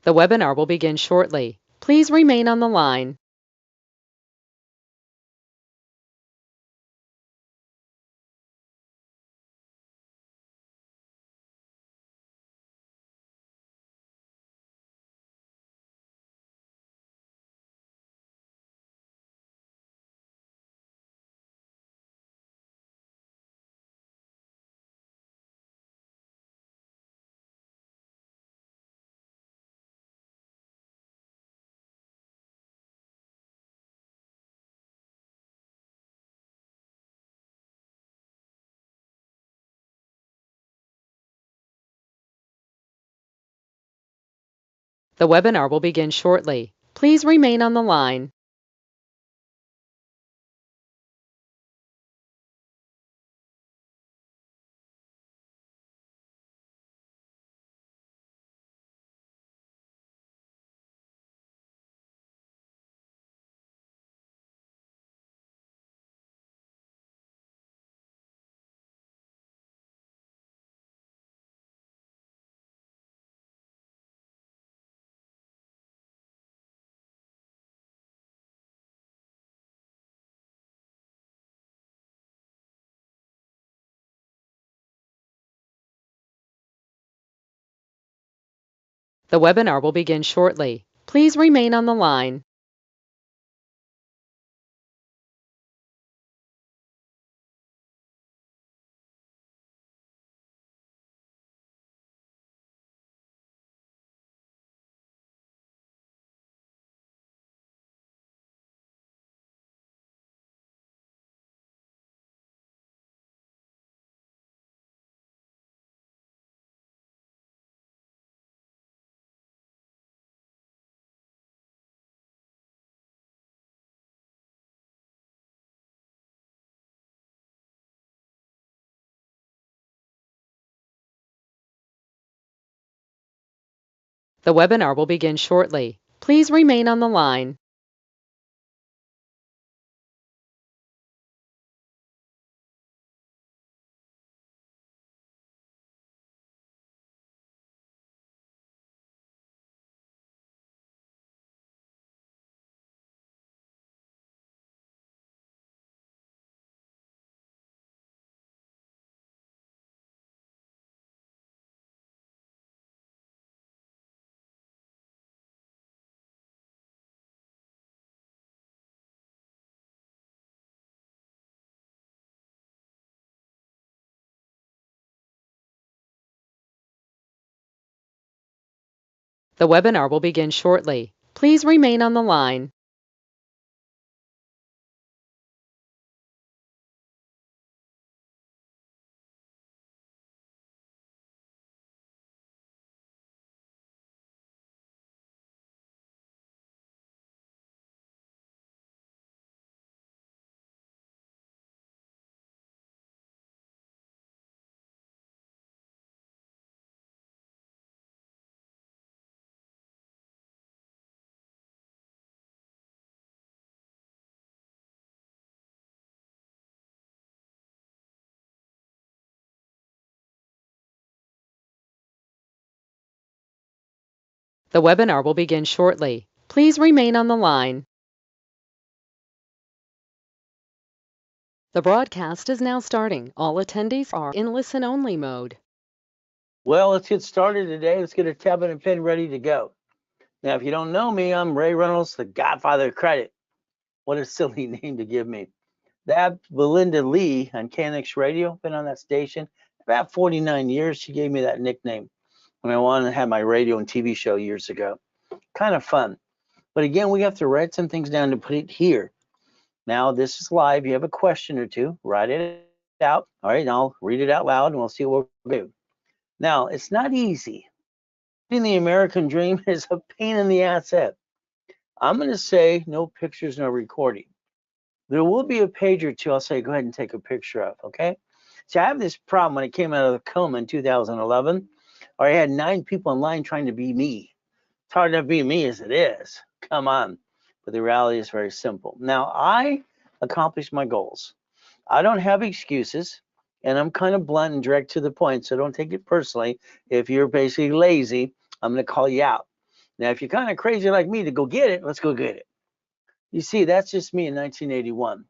The webinar will begin shortly. Please remain on the line. The webinar will begin shortly. Please remain on the line. The webinar will begin shortly. Please remain on the line. The webinar will begin shortly. Please remain on the line. The webinar will begin shortly. Please remain on the line. The webinar will begin shortly. Please remain on the line. The broadcast is now starting. All attendees are in listen-only mode. Well, let's get started today. Let's get a tablet and pen ready to go. Now, if you don't know me, I'm Ray Reynolds, the godfather of credit. What a silly name to give me. That Belinda Lee on KNX Radio, been on that station about 49 years. She gave me that nickname when I wanted to have my radio and TV show years ago. Kind of fun. But again, we have to write some things down to put it here. Now, this is live. You have a question or two, write it out. All right, and I'll read it out loud and we'll see what we'll do. Now, it's not easy. The American dream is a pain in the ass. I'm going to say no pictures, no recording. There will be a page or two I'll say go ahead and take a picture of, okay? See, I have this problem when I came out of the coma in 2011, or I had 9 people in line trying to be me. It's hard enough being me as it is. Come on. But the reality is very simple. Now, I accomplished my goals. I don't have excuses, and I'm kind of blunt and direct to the point, so don't take it personally. If you're basically lazy, I'm going to call you out. Now, if you're kind of crazy like me to go get it, let's go get it. You see, that's just me in 1981.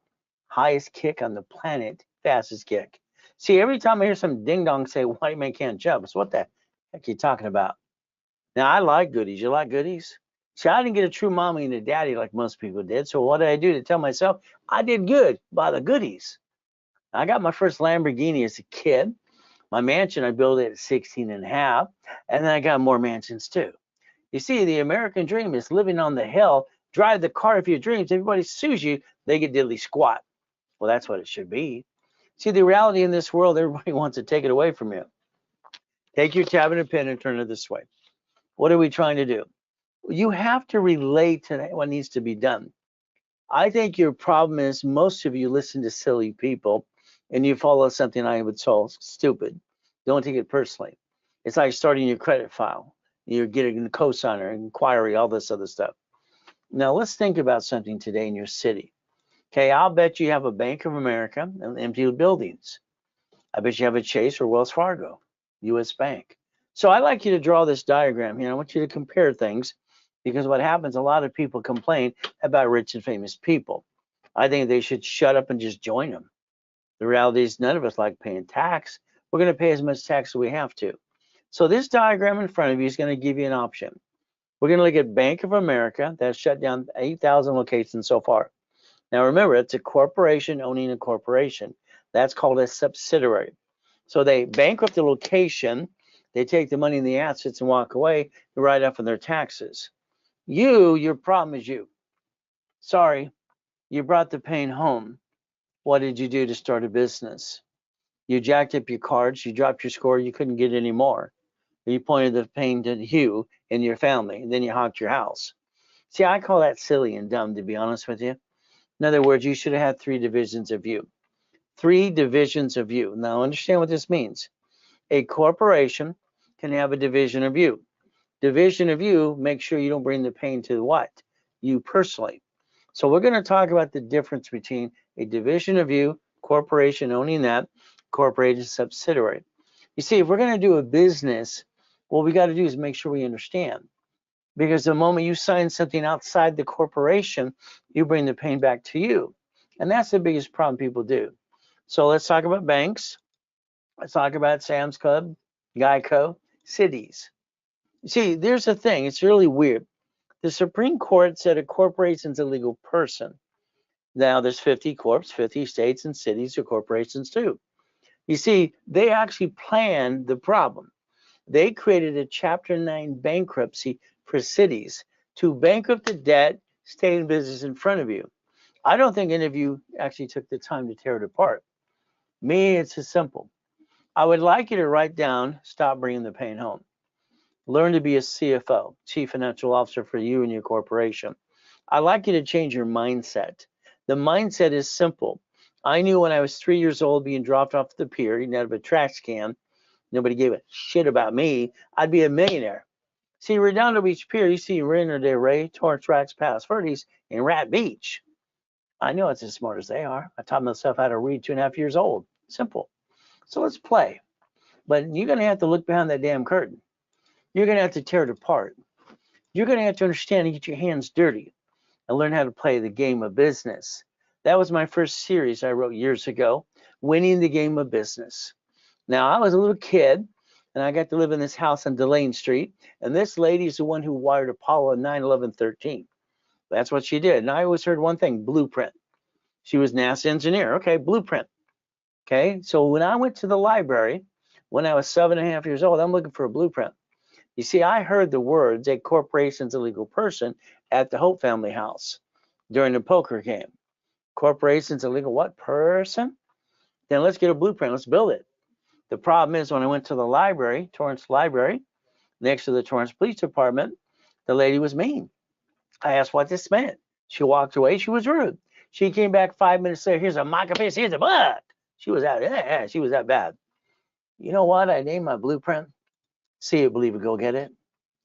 Highest kick on the planet, fastest kick. See, every time I hear some ding dong say white man can't jump, it's what the heck are you talking about? Now, I like goodies. You like goodies? See, I didn't get a true mommy and a daddy like most people did. So what did I do to tell myself I did good by the goodies? I got my first Lamborghini as a kid. My mansion, I built it at 16 and a half. And then I got more mansions too. You see, the American dream is living on the hill, drive the car of your dreams. Everybody sues you, they get diddly squat. Well, that's what it should be. See, the reality in this world, everybody wants to take it away from you. Take your tab and a pen and turn it this way. What are we trying to do? You have to relate to what needs to be done. I think your problem is most of you listen to silly people and you follow something I would call stupid. Don't take it personally. It's like starting your credit file. You're getting a cosigner, inquiry, all this other stuff. Now let's think about something today in your city. Okay, I'll bet you have a Bank of America and empty buildings. I bet you have a Chase or Wells Fargo, US Bank. So I'd like you to draw this diagram here. I want you to compare things because what happens, a lot of people complain about rich and famous people. I think they should shut up and just join them. The reality is none of us like paying tax. We're going to pay as much tax as we have to. So this diagram in front of you is going to give you an option. We're going to look at Bank of America. That's shut down 8,000 locations so far. Now remember, it's a corporation owning a corporation. That's called a subsidiary. So they bankrupt the location, they take the money and the assets and walk away, they write off on their taxes. Your problem is you. Sorry, you brought the pain home. What did you do to start a business? You jacked up your cards, you dropped your score, you couldn't get any more. You pointed the pain to you and your family, and then you honked your house. See, I call that silly and dumb, to be honest with you. In other words, you should have had 3 divisions of you. 3 divisions of you. Now, understand what this means. A corporation can have a division of you. Division of you, make sure you don't bring the pain to what? You personally. So we're going to talk about the difference between a division of you, corporation owning that, corporation subsidiary. You see, if we're going to do a business, what we got to do is make sure we understand. Because the moment you sign something outside the corporation, you bring the pain back to you. And that's the biggest problem people do. So let's talk about banks. Let's talk about Sam's Club, Geico, cities. See, there's a thing. It's really weird. The Supreme Court said a corporation's a legal person. Now there's 50 corps, 50 states and cities are corporations too. You see, they actually planned the problem. They created a Chapter 9 bankruptcy for cities to bankrupt the debt, stay in business in front of you. I don't think any of you actually took the time to tear it apart. Me, it's as simple. I would like you to write down, stop bringing the pain home. Learn to be a CFO, Chief Financial Officer for you and your corporation. I'd like you to change your mindset. The mindset is simple. I knew when I was 3 years old being dropped off the pier, eating out of a trash can, nobody gave a shit about me, I'd be a millionaire. See, Redondo Beach Pier, you see Marina Del Rey, Torrance Racks, Palos Verdes, and Rat Beach. I know it's as smart as they are. I taught myself how to read 2.5 years old. Simple. So let's play. But you're going to have to look behind that damn curtain. You're going to have to tear it apart. You're going to have to understand and get your hands dirty and learn how to play the game of business. That was my first series I wrote years ago, Winning the Game of Business. Now, I was a little kid, and I got to live in this house on Delane Street, and this lady is the one who wired Apollo 9/11/13. That's what she did. And I always heard one thing, blueprint. She was NASA engineer. Okay, blueprint. Okay, so when I went to the library, when I was 7.5 years old, I'm looking for a blueprint. You see, I heard the words, a corporation's a legal person, at the Hope family house during the poker game. Corporation's a legal what person? Then let's get a blueprint. Let's build it. The problem is when I went to the library, Torrance Library, next to the Torrance Police Department, the lady was mean. I asked what this meant. She walked away. She was rude. She came back 5 minutes later. Here's a microfiche. Here's a book. She was out. Yeah, she was that bad. You know what? I named my blueprint. See it, believe it, go get it.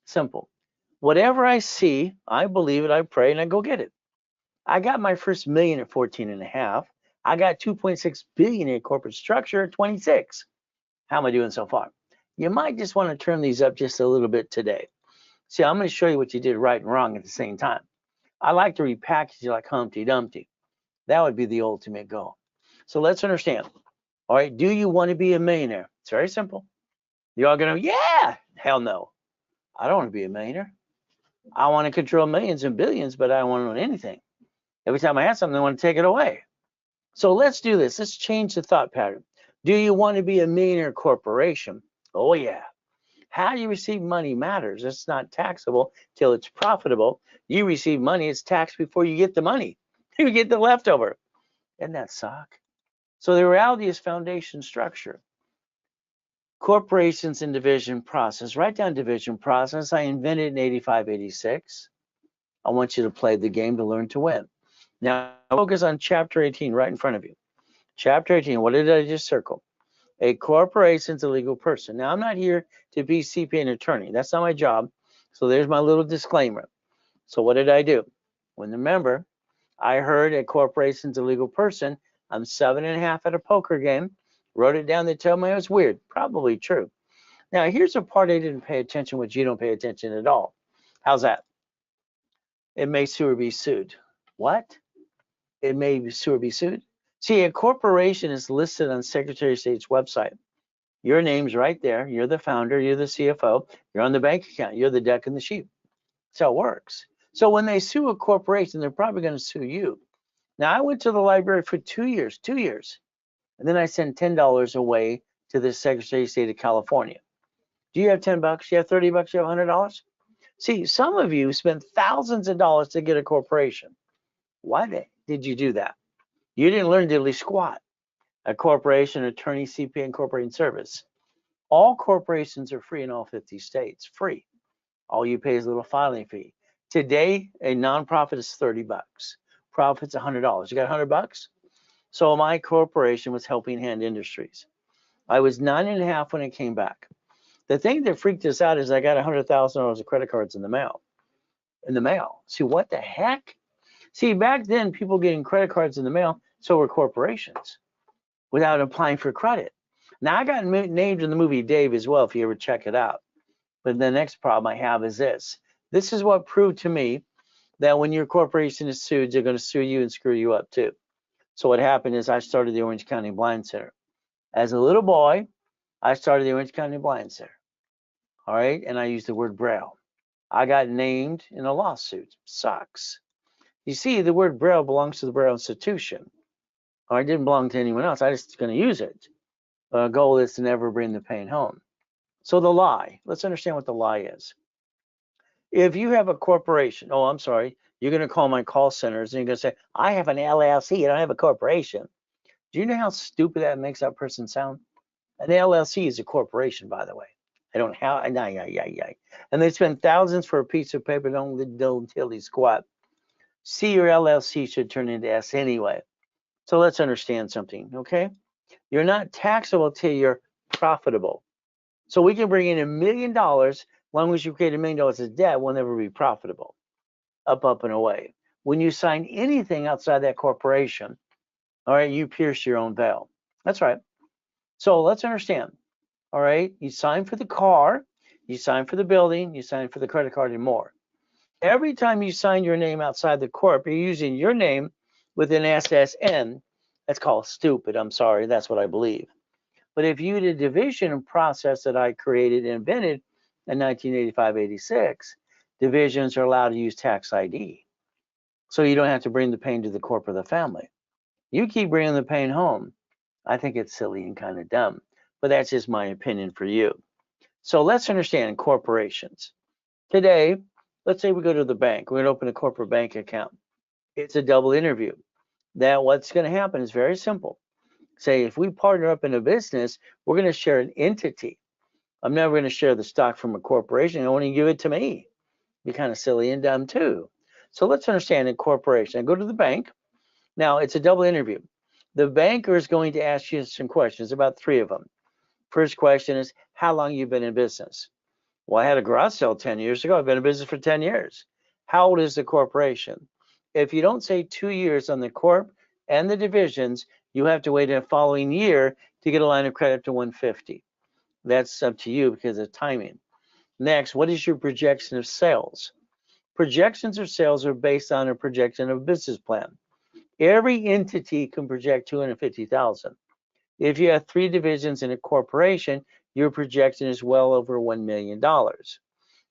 Simple. Whatever I see, I believe it, I pray, and I go get it. I got my first million at 14 and a half. I got 2.6 billion in corporate structure at 26. How am I doing so far? You might just want to turn these up just a little bit today. See, I'm going to show you what you did right and wrong at the same time. I like to repackage it like Humpty Dumpty. That would be the ultimate goal. So let's understand. All right, do you want to be a millionaire? It's very simple. You're all going to, yeah, hell no. I don't want to be a millionaire. I want to control millions and billions, but I don't want to own anything. Every time I have something, I want to take it away. So let's do this. Let's change the thought pattern. Do you want to be a millionaire corporation? Oh, yeah. How you receive money matters. It's not taxable till it's profitable. You receive money, it's taxed before you get the money. You get the leftover. Doesn't that suck? So the reality is foundation structure. Corporations and division process. Write down division process. I invented it in 85, 86. I want you to play the game to learn to win. Now, focus on chapter 18 right in front of you. Chapter 18, what did I just circle? A corporation is a legal person. Now, I'm not here to be CPA and attorney. That's not my job. So there's my little disclaimer. So what did I do? When remember, I heard a corporation's a legal person. I'm 7.5 at a poker game. Wrote it down. They told me it was weird. Probably true. Now, here's a part I didn't pay attention, which you don't pay attention at all. How's that? It may sue or be sued. What? It may sue or be sued? See, a corporation is listed on Secretary of State's website. Your name's right there. You're the founder. You're the CFO. You're on the bank account. You're the duck and the sheep. That's how it works. So when they sue a corporation, they're probably going to sue you. Now, I went to the library for 2 years, and then I sent $10 away to the Secretary of State of California. Do you have $10? Do you have $30? Do you have $100? See, some of you spent thousands of dollars to get a corporation. Why did you do that? You didn't learn diddly squat. A corporation, attorney, CPA, and corporation service. All corporations are free in all 50 states, free. All you pay is a little filing fee. Today, a nonprofit is $30. Profit's $100. You got $100? So my corporation was Helping Hand Industries. I was 9.5 when it came back. The thing that freaked us out is I got $100,000 of credit cards in the mail. See, what the heck? See, back then, people getting credit cards in the mail, so were corporations, without applying for credit. Now, I got named in the movie Dave as well, if you ever check it out. But the next problem I have is this. This is what proved to me that when your corporation is sued, they're going to sue you and screw you up too. So what happened is I started the Orange County Blind Center. As a little boy, I started the Orange County Blind Center. All right, and I used the word Braille. I got named in a lawsuit. Sucks. You see, the word Braille belongs to the Braille Institution. Or it didn't belong to anyone else. I just going to use it. Our goal is to never bring the pain home. So the lie. Let's understand what the lie is. If you have a corporation, oh, I'm sorry, you're going to call my call centers and you're going to say, I have an LLC, I don't have a corporation. Do you know how stupid that makes that person sound? An LLC is a corporation, by the way. I don't have, and they spend thousands for a piece of paper, don't dilly squat. See, your LLC should turn into S anyway. So let's understand something, okay? You're not taxable till you're profitable. So we can bring in $1 million, as long as you create $1 million of debt, we'll never be profitable. Up, and away. When you sign anything outside that corporation, all right, you pierce your own veil. That's right. So let's understand. All right, you sign for the car, you sign for the building, you sign for the credit card, and more. Every time you sign your name outside the corp, you're using your name with an SSN. That's called stupid. I'm sorry, that's what I believe. But if you did a division process that I created and invented in 1985-86, divisions are allowed to use tax ID. So you don't have to bring the pain to the corp or the family. You keep bringing the pain home. I think it's silly and kind of dumb, but that's just my opinion for you. So let's understand corporations. Today, let's say we go to the bank. We're going to open a corporate bank account. It's a double interview. Now, what's going to happen is very simple. Say, if we partner up in a business, we're going to share an entity. I'm never going to share the stock from a corporation. I want to give it to me. Be kind of silly and dumb too. So let's understand a corporation. I go to the bank. Now, it's a double interview. The banker is going to ask you some questions, about 3 of them. First question is, how long you've been in business? Well, I had a garage sale 10 years ago. I've been in business for 10 years. How old is the corporation? If you don't say 2 years on the corp and the divisions, you have to wait a following year to get a line of credit to 150. That's up to you because of timing. Next, what is your projection of sales? Projections of sales are based on a projection of a business plan. Every entity can project 250,000. If you have 3 divisions in a corporation, your projection is well over $1 million.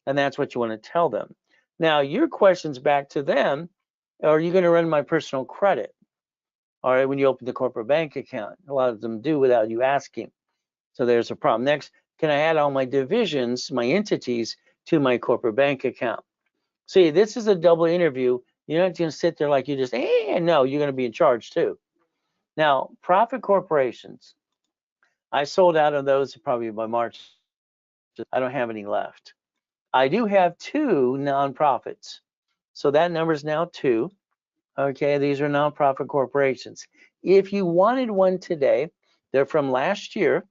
And that's what you want to tell them. Now, your questions back to them, are you going to run my personal credit? All right, when you open the corporate bank account, a lot of them do without you asking. So there's a problem. Next, can I add all my divisions, my entities, to my corporate bank account? See, this is a double interview. You're not going to sit there like you just, no, you're going to be in charge too. Now, profit corporations, I sold out of those probably by March. I don't have any left. I do have 2 nonprofits. So that number is now 2. Okay, these are nonprofit corporations. If you wanted one today, they're from last year,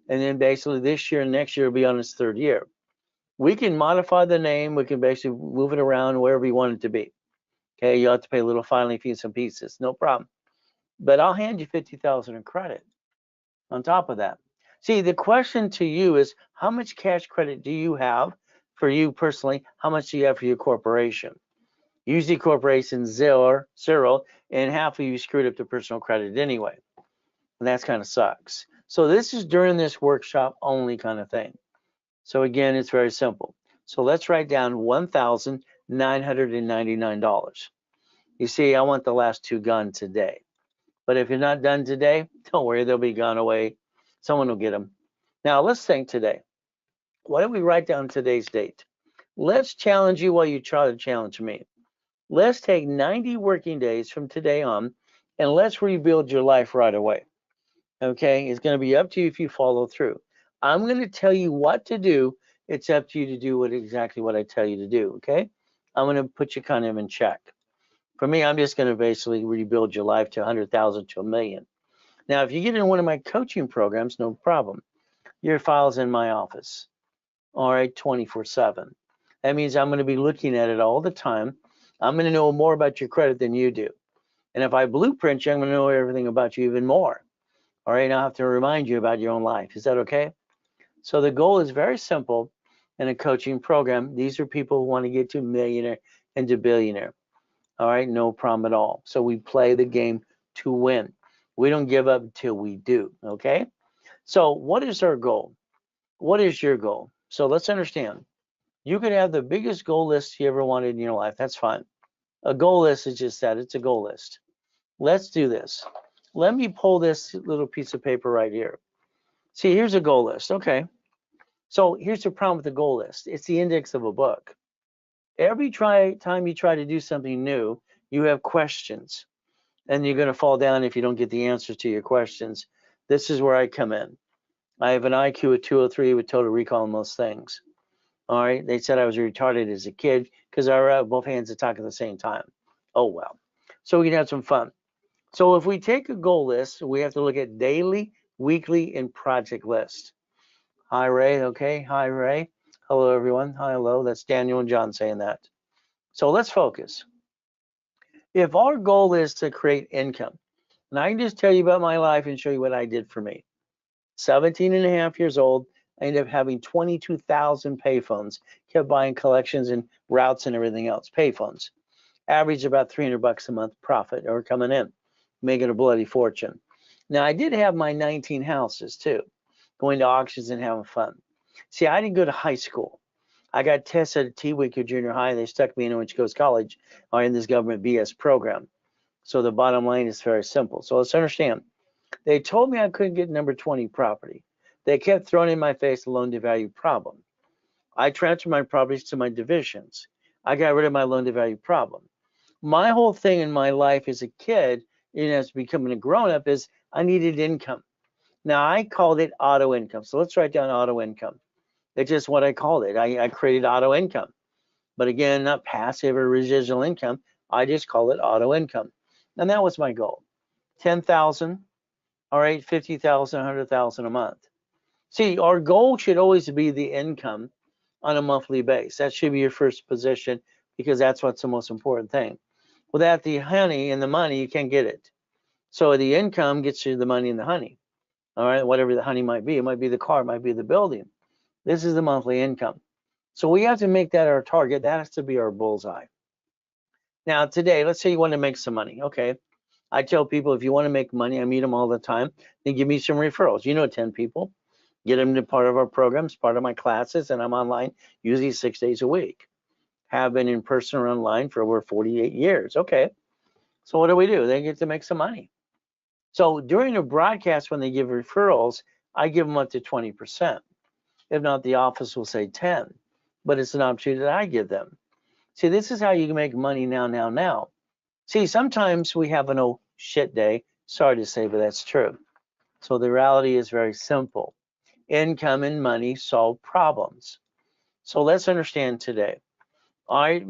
and then basically this year and next year will be on its 3rd year. We can modify the name. We can basically move it around wherever you want it to be. Okay, you have to pay a little filing fee and some pieces, no problem. But I'll hand you 50,000 in credit on top of that. See, the question to you is, how much cash credit do you have for you personally? How much do you have for your corporation? Usually corporations zero, and half of you screwed up the personal credit anyway. And that kind of sucks. So this is during this workshop only kind of thing. So again, it's very simple. So let's write down $1,999. You see, I want the last 2 gone today. But if you're not done today, don't worry, they'll be gone away. Someone will get them. Now let's think today. Why don't we write down today's date? Let's challenge you while you try to challenge me. Let's take 90 working days from today on, and let's rebuild your life right away. Okay, it's going to be up to you if you follow through. I'm going to tell you what to do. It's up to you to do exactly what I tell you to do. Okay, I'm going to put you kind of in check. For me, I'm just going to basically rebuild your life to 100,000 to $1 million. Now, if you get in one of my coaching programs, no problem. Your file's in my office. All right, 24/7. That means I'm going to be looking at it all the time. I'm going to know more about your credit than you do. And if I blueprint you, I'm going to know everything about you even more. All right, I'll have to remind you about your own life. Is that okay? So the goal is very simple in a coaching program. These are people who want to get to millionaire and to billionaire. All right, no problem at all. So we play the game to win. We don't give up until we do, okay? So what is our goal? What is your goal? So let's understand. You could have the biggest goal list you ever wanted in your life. That's fine. A goal list is just that. It's a goal list. Let's do this. Let me pull this little piece of paper right here. See, here's a goal list. Okay. So here's the problem with the goal list. It's the index of a book. Every time you try to do something new, you have questions, and you're going to fall down if you don't get the answers to your questions. This is where I come in. I have an IQ of 203 with total recall on most things. All right. They said I was retarded as a kid because I have both hands to talk at the same time. Oh, well. So we can have some fun. So if we take a goal list, we have to look at daily, weekly, and project list. Hi, Ray. Okay. Hi, Ray. Hello, everyone. Hi, hello. That's Daniel and John saying that. So let's focus. If our goal is to create income, and I can just tell you about my life and show you what I did for me. 17 and a half years old, I ended up having 22,000 payphones, kept buying collections and routes and everything else, payphones. Average about $300 a month profit or coming in, making a bloody fortune. Now, I did have my 19 houses too, going to auctions and having fun. See, I didn't go to high school. I got tested at T-Wicker Junior High. They stuck me in Orange Coast College or in this government BS program. So the bottom line is very simple. So let's understand. They told me I couldn't get number 20 property. They kept throwing in my face the loan to value problem. I transferred my properties to my divisions. I got rid of my loan to value problem. My whole thing in my life as a kid, and as becoming a grown up, is I needed income. Now I called it auto income. So let's write down auto income. It's just what I called it. I created auto income. But again, not passive or residual income. I just call it auto income. And that was my goal. 10,000, all right, 50,000, 100,000 a month. See, our goal should always be the income on a monthly base. That should be your first position because that's what's the most important thing. Without the honey and the money, you can't get it. So the income gets you the money and the honey. All right, whatever the honey might be. It might be the car, it might be the building. This is the monthly income. So we have to make that our target. That has to be our bullseye. Now, today, let's say you want to make some money. Okay. I tell people if you want to make money, I meet them all the time, then give me some referrals. 10 people, get them to part of our programs, part of my classes, and I'm online usually 6 days a week. Have been in person or online for over 48 years. Okay. So what do? They get to make some money. So during a broadcast, when they give referrals, I give them up to 20%. If not, the office will say 10, but it's an opportunity that I give them. See, this is how you can make money now. See, sometimes we have an oh shit day. Sorry to say, but that's true. So the reality is very simple. Income and money solve problems. So let's understand today. All right,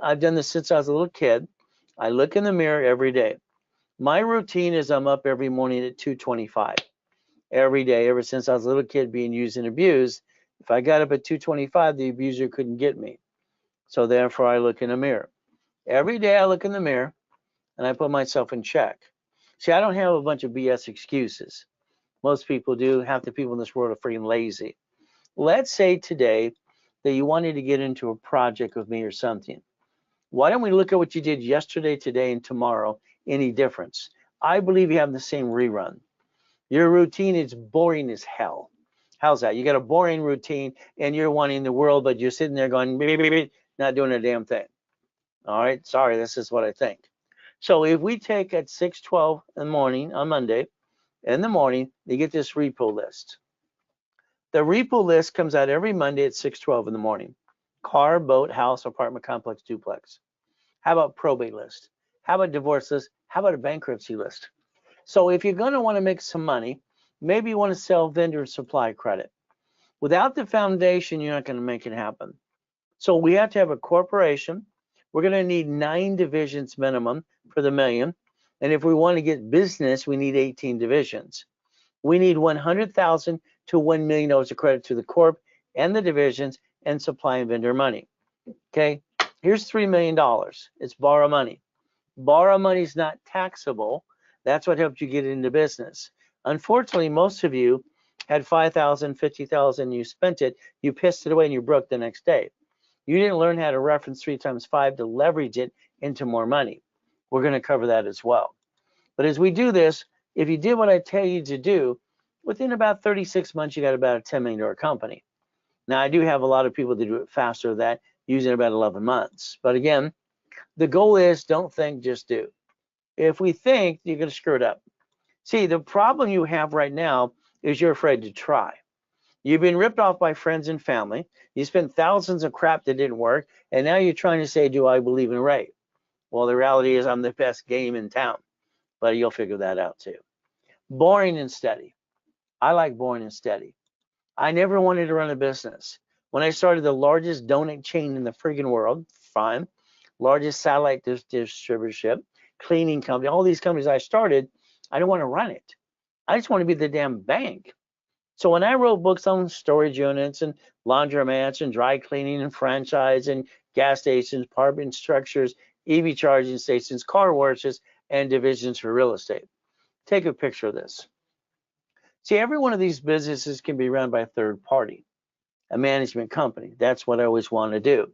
I've done this since I was a little kid. I look in the mirror every day. My routine is I'm up every morning at 2:25. Every day, ever since I was a little kid being used and abused. If I got up at 2:25, the abuser couldn't get me. So therefore, I look in the mirror. Every day I look in the mirror and I put myself in check. See, I don't have a bunch of BS excuses. Most people do. Half the people in this world are freaking lazy. Let's say today that you wanted to get into a project with me or something. Why don't we look at what you did yesterday, today, and tomorrow? Any difference? I believe you have the same rerun. Your routine is boring as hell. How's that? You got a boring routine and you're wanting the world, but you're sitting there going, beep, beep, beep, not doing a damn thing. All right, sorry, this is what I think. So if we take at 6:12 in the morning on Monday, in the morning, you get this repo list. The repo list comes out every Monday at 6:12 in the morning. Car, boat, house, apartment complex, duplex. How about probate list? How about divorce list? How about a bankruptcy list? So if you're going to want to make some money, maybe you want to sell vendor supply credit. Without the foundation, you're not going to make it happen. So we have to have a corporation. We're going to need 9 divisions minimum for the million. And if we want to get business, we need 18 divisions. We need $100,000 to $1 million of credit to the corp and the divisions and supply and vendor money. Okay, here's $3 million. It's borrow money. Borrow money is not taxable. That's what helped you get into business. Unfortunately, most of you had $5,000, $50,000, you spent it, you pissed it away, and you broke the next day. You didn't learn how to reference 3 times 5 to leverage it into more money. We're going to cover that as well. But as we do this, if you did what I tell you to do, within about 36 months, you got about a $10 million company. Now, I do have a lot of people that do it faster than that, using about 11 months. But again, the goal is don't think, just do. If we think, you're going to screw it up. See, the problem you have right now is you're afraid to try. You've been ripped off by friends and family. You spent thousands of crap that didn't work. And now you're trying to say, do I believe in Ray? Well, the reality is I'm the best game in town. But you'll figure that out too. Boring and steady. I like boring and steady. I never wanted to run a business. When I started the largest donut chain in the friggin' world, fine, largest satellite distributorship, cleaning company, all these companies I started, I didn't want to run it. I just want to be the damn bank. So when I wrote books on storage units and laundromats and dry cleaning and franchise and gas stations, apartment structures, EV charging stations, car washes, and divisions for real estate. Take a picture of this. See, every one of these businesses can be run by a third party, a management company. That's what I always want to do.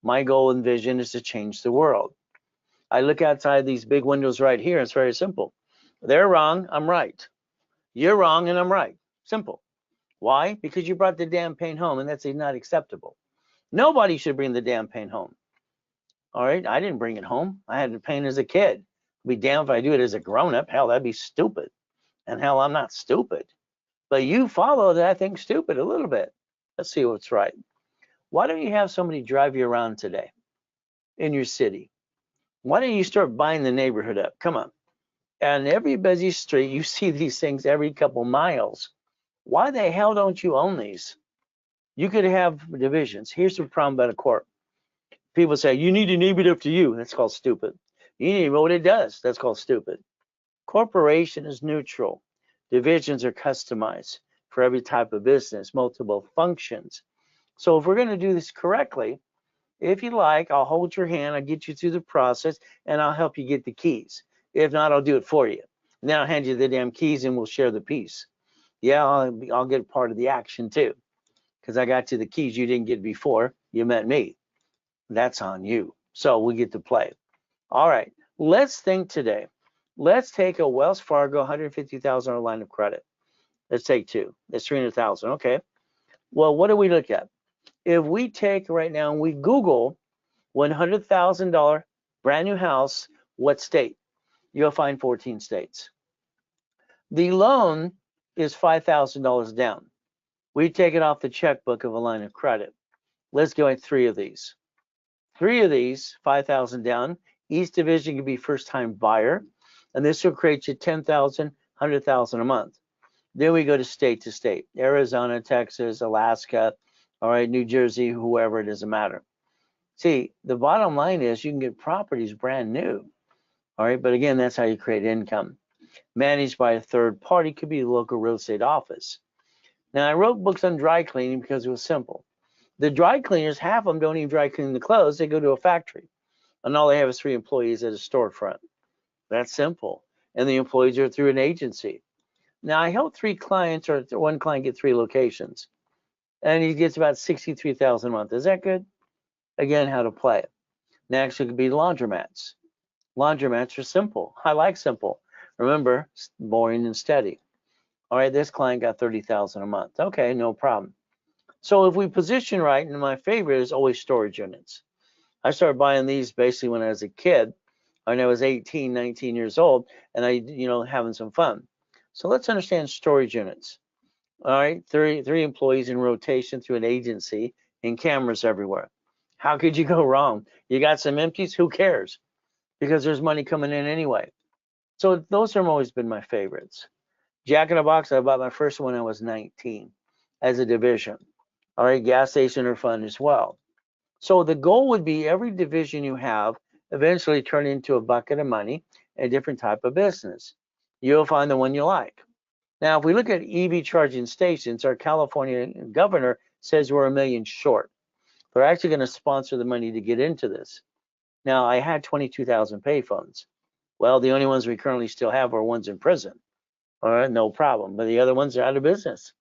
My goal and vision is to change the world. I look outside these big windows right here. It's very simple. They're wrong. I'm right. You're wrong and I'm right. Simple. Why? Because you brought the damn pain home, and that's not acceptable. Nobody should bring the damn pain home. All right? I didn't bring it home. I had the pain as a kid. I'd be damned if I do it as a grown-up. Hell, that'd be stupid. And hell, I'm not stupid. But you follow that, I think, stupid a little bit. Let's see what's right. Why don't you have somebody drive you around today in your city? Why don't you start buying the neighborhood up? Come on. And every busy street, you see these things every couple miles. Why the hell don't you own these? You could have divisions. Here's the problem about a corp. People say, you need to name it after you. That's called stupid. You need to know what it does. That's called stupid. Corporation is neutral. Divisions are customized for every type of business, multiple functions. So if we're going to do this correctly, if you like, I'll hold your hand, I'll get you through the process, and I'll help you get the keys. If not, I'll do it for you. And then I'll hand you the damn keys and we'll share the piece. Yeah, I'll get part of the action too. because I got you the keys you didn't get before you met me. That's on you. So we get to play. All right, let's think today. Let's take a Wells Fargo $150,000 line of credit. Let's take two. That's $300,000. Okay. Well, what do we look at? If we take right now and we Google $100,000 brand new house, what state? You'll find 14 states. The loan is $5,000 down. We take it off the checkbook of a line of credit. Let's go at three of these. Three of these, 5,000 down. Each division can be first-time buyer, and this will create you 10,000, 100,000 a month. Then we go to state, Arizona, Texas, Alaska, all right, New Jersey, whoever, it doesn't matter. See, the bottom line is you can get properties brand new, all right, but again, that's how you create income. Managed by a third party, could be a local real estate office. Now, I wrote books on dry cleaning because it was simple. The dry cleaners, half of them don't even dry clean the clothes. They go to a factory, and all they have is 3 employees at a storefront. That's simple. And the employees are through an agency. Now, I helped 3 clients, or one client, get 3 locations, and he gets about $63,000 a month. Is that good? Again, how to play it. Next, it could be laundromats. Laundromats are simple. I like simple. Remember, boring and steady. All right, this client got $30,000 a month. Okay, no problem. So if we position right, and my favorite is always storage units. I started buying these basically when I was a kid, when I was 18, 19 years old, and I, having some fun. So let's understand storage units. All right, three employees in rotation through an agency and cameras everywhere. How could you go wrong? You got some empties, who cares? Because there's money coming in anyway. So those have always been my favorites. Jack in the Box, I bought my first one when I was 19 as a division. All right, gas station are fun as well. So the goal would be every division you have eventually turn into a bucket of money, a different type of business. You'll find the one you like. Now, if we look at EV charging stations, our California governor says we're $1 million short. They're actually going to sponsor the money to get into this. Now, I had 22,000 payphones. Well, the only ones we currently still have are ones in prison. All right, no problem. But the other ones are out of business.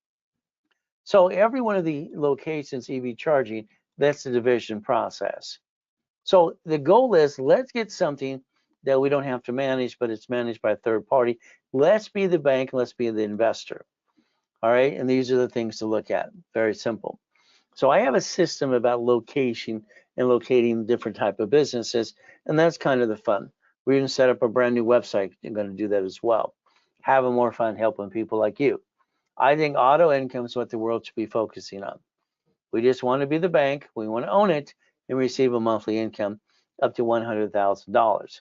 So every one of the locations EV charging, that's the division process. So the goal is, let's get something that we don't have to manage, but it's managed by a third party. Let's be the bank, let's be the investor. All right, and these are the things to look at. Very simple. So I have a system about location and locating different type of businesses, and that's kind of the fun. We're going to set up a brand new website. I'm going to do that as well. Having more fun helping people like you. I think auto income is what the world should be focusing on. We just want to be the bank. We want to own it and receive a monthly income up to $100,000.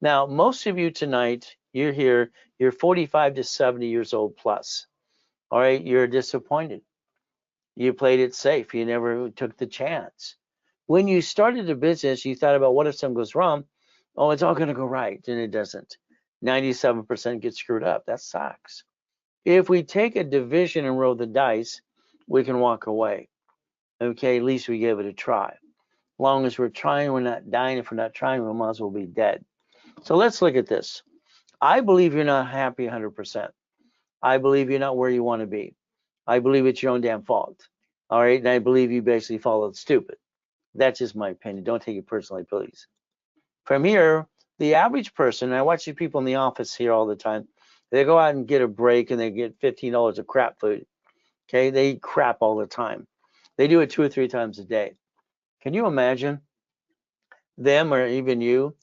Now, most of you tonight, you're here, you're 45 to 70 years old plus. All right, you're disappointed. You played it safe. You never took the chance. When you started a business, you thought about, what if something goes wrong? Oh, it's all going to go right, and it doesn't. 97% get screwed up. That sucks. If we take a division and roll the dice, we can walk away. Okay, at least we gave it a try. As long as we're trying, we're not dying. If we're not trying, we might as well be dead. So let's look at this. I believe you're not happy 100%. I believe you're not where you want to be. I believe it's your own damn fault. All right, and I believe you basically followed stupid. That's just my opinion. Don't take it personally, please. From here, the average person, I watch these people in the office here all the time, they go out and get a break and they get $15 of crap food. Okay, they eat crap all the time. They do it 2 or 3 times a day. Can you imagine them, or even you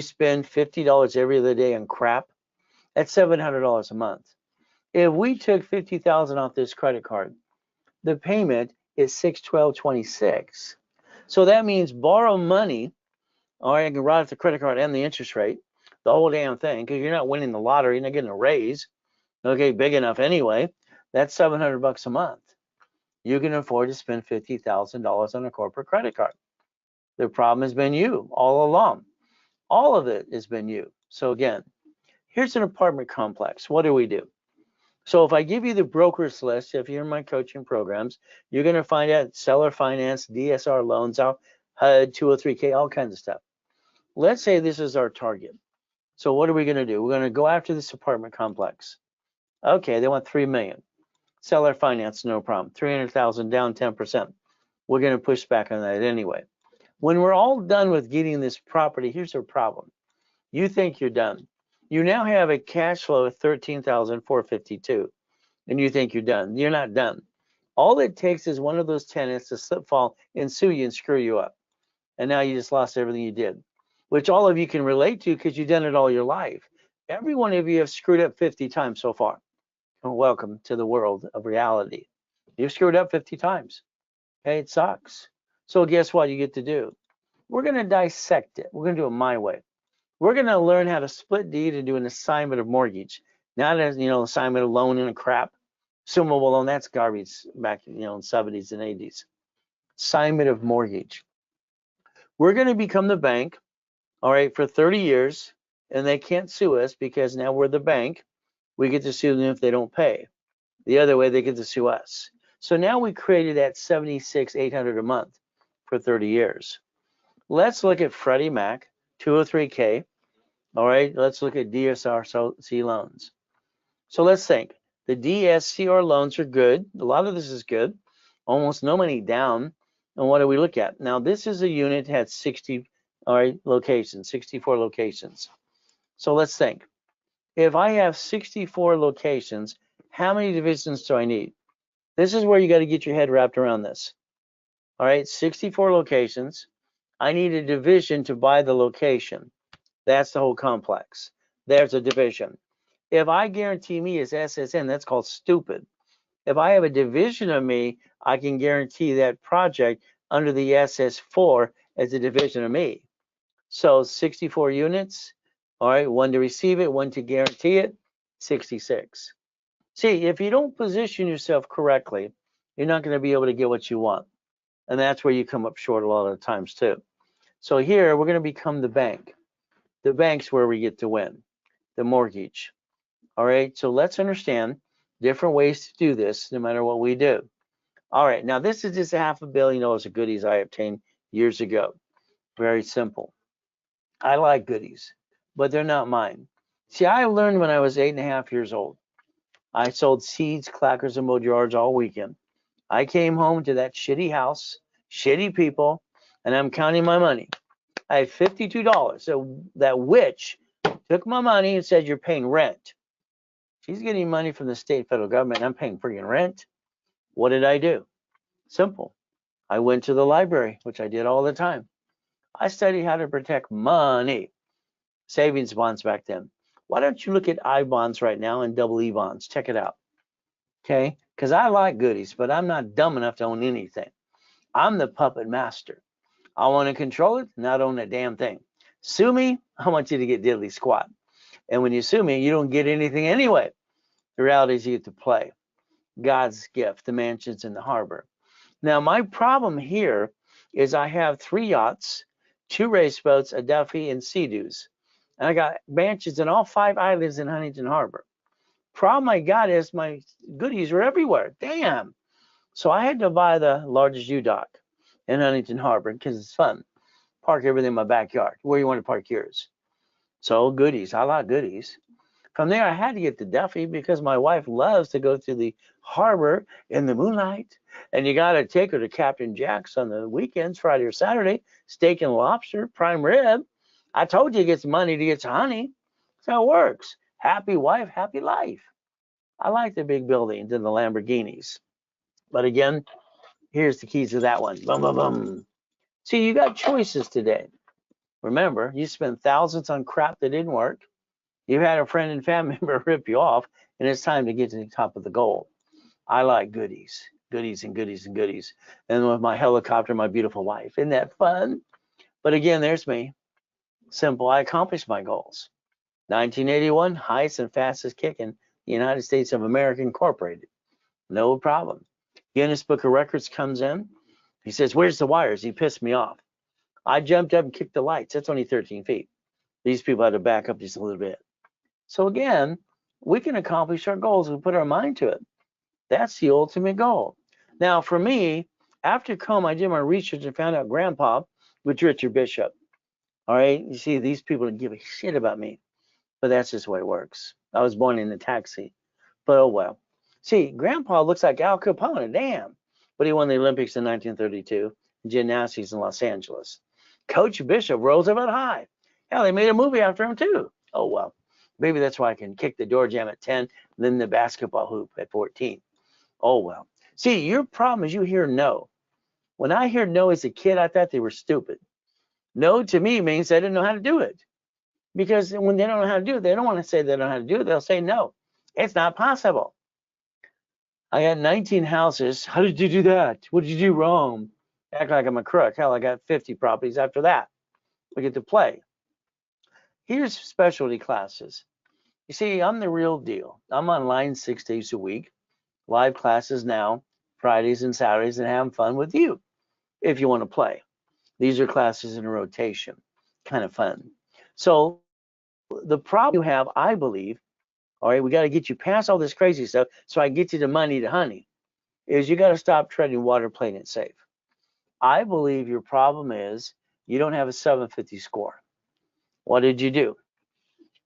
spend $50 every other day on crap? That's $700 a month. If we took $50,000 off this credit card, the payment is $612.26. So that means borrow money, or I can write off the credit card and the interest rate, the whole damn thing, because you're not winning the lottery, you're not getting a raise, okay, big enough anyway. That's $700 a month. You can afford to spend $50,000 on a corporate credit card. The problem has been you all along. All of it has been you. So again, here's an apartment complex. What do? So if I give you the brokers list, if you're in my coaching programs, you're going to find out seller finance, DSR loans, HUD, 203K, all kinds of stuff. Let's say this is our target. So what are we going to do? We're going to go after this apartment complex. Okay, they want $3 million. Seller finance, no problem. 300,000 down, 10%. We're going to push back on that anyway. When we're all done with getting this property, here's our problem. You think you're done. You now have a cash flow of 13,452, and you think you're done. You're not done. All it takes is one of those tenants to slip, fall, and sue you and screw you up. And now you just lost everything you did, which all of you can relate to because you've done it all your life. Every one of you have screwed up 50 times so far. Welcome to the world of reality. You've screwed up 50 times. Okay, it sucks. So guess what you get to do? We're going to dissect it. We're going to do it my way. We're going to learn how to split deed and do an assignment of mortgage. Not as, assignment of loan and a crap. Assumable loan, that's garbage back, in 70s and 80s. Assignment of mortgage. We're going to become the bank, all right, for 30 years, and they can't sue us because now we're the bank. We get to sue them if they don't pay. The other way, they get to sue us. So now we created that $76,800 a month for 30 years. Let's look at Freddie Mac, 203K. All right, let's look at DSRC loans. So let's think. The DSCR loans are good. A lot of this is good. Almost no money down. And what do we look at? Now, this is a unit that had 60, all right, locations, 64 locations. So let's think. If I have 64 locations, how many divisions do I need? This is where you got to get your head wrapped around this. All right, 64 locations. I need a division to buy the location. That's the whole complex. There's a division. If I guarantee me as SSN, that's called stupid. If I have a division of me, I can guarantee that project under the SS4 as a division of me. So 64 units, all right, one to receive it, one to guarantee it, 66. See, if you don't position yourself correctly, you're not going to be able to get what you want. And that's where you come up short a lot of times too. So here, we're going to become the bank. The bank's where we get to win, the mortgage. All right, so let's understand different ways to do this no matter what we do. All right, now this is just $500 million of goodies I obtained years ago. Very simple. I like goodies, but they're not mine. See, I learned when I was 8.5 years old. I sold seeds, clackers, and mowed yards all weekend. I came home to that shitty house, shitty people, and I'm counting my money. I had $52. So that witch took my money and said, "You're paying rent." She's getting money from the state federal government. I'm paying freaking rent. What did I do? Simple. I went to the library, which I did all the time. I studied how to protect money. Savings bonds back then. Why don't you look at I bonds right now and double E bonds? Check it out. Okay? Because I like goodies, but I'm not dumb enough to own anything. I'm the puppet master. I want to control it, not own a damn thing. Sue me, I want you to get diddly squat. And when you sue me, you don't get anything anyway. The reality is you get to play. God's gift, the mansions in the harbor. Now, my problem here is I have 3 yachts, 2 race boats, a Duffy, and Sea-Doos. And I got mansions in all 5 islands in Huntington Harbor. Problem I got is my goodies are everywhere. Damn. So I had to buy the largest U-Dock in Huntington Harbor because it's fun. Park everything in my backyard. Where you want to park yours? So goodies. I like goodies. From there, I had to get the Duffy because my wife loves to go to the harbor in the moonlight. And you got to take her to Captain Jack's on the weekends, Friday or Saturday, steak and lobster, prime rib. I told you it gets money to get honey. That's how it works. Happy wife, happy life. I like the big buildings and the Lamborghinis. But again, here's the keys to that one. Boom, boom, boom. See, you got choices today. Remember, you spent thousands on crap that didn't work. You've had a friend and family member rip you off, and it's time to get to the top of the goal. I like goodies, goodies and goodies and goodies. And with my helicopter, my beautiful wife. Isn't that fun? But again, there's me. Simple. I accomplished my goals. 1981, highest and fastest kick in the United States of America Incorporated. No problem. Guinness Book of Records comes in. He says, "Where's the wires?" He pissed me off. I jumped up and kicked the lights. That's only 13 feet. These people had to back up just a little bit. So again, we can accomplish our goals if we put our mind to it. That's the ultimate goal. Now, for me, after Combe, I did my research and found out Grandpa was Richard Bishop. All right, you see, these people didn't give a shit about me, but that's just the way it works. I was born in a taxi, but oh well. See, Grandpa looks like Al Capone, damn. But he won the Olympics in 1932, gymnastics in Los Angeles. Coach Bishop rose up at high. Hell, they made a movie after him too. Oh well, maybe that's why I can kick the door jam at 10, then the basketball hoop at 14. Oh well. See, your problem is you hear no. When I hear no as a kid, I thought they were stupid. No to me means they didn't know how to do it. Because when they don't know how to do it, they don't want to say they don't know how to do it. They'll say no. It's not possible. I got 19 houses. How did you do that? What did you do wrong? Act like I'm a crook. Hell, I got 50 properties after that. We get to play. Here's specialty classes. You see, I'm the real deal. I'm online 6 days a week, live classes now, Fridays and Saturdays, and having fun with you if you want to play. These are classes in a rotation, kind of fun. So the problem you have, I believe, all right, we got to get you past all this crazy stuff so I can get you the money to honey, is you got to stop treading water, playing it safe. I believe your problem is you don't have a 750 score. What did you do?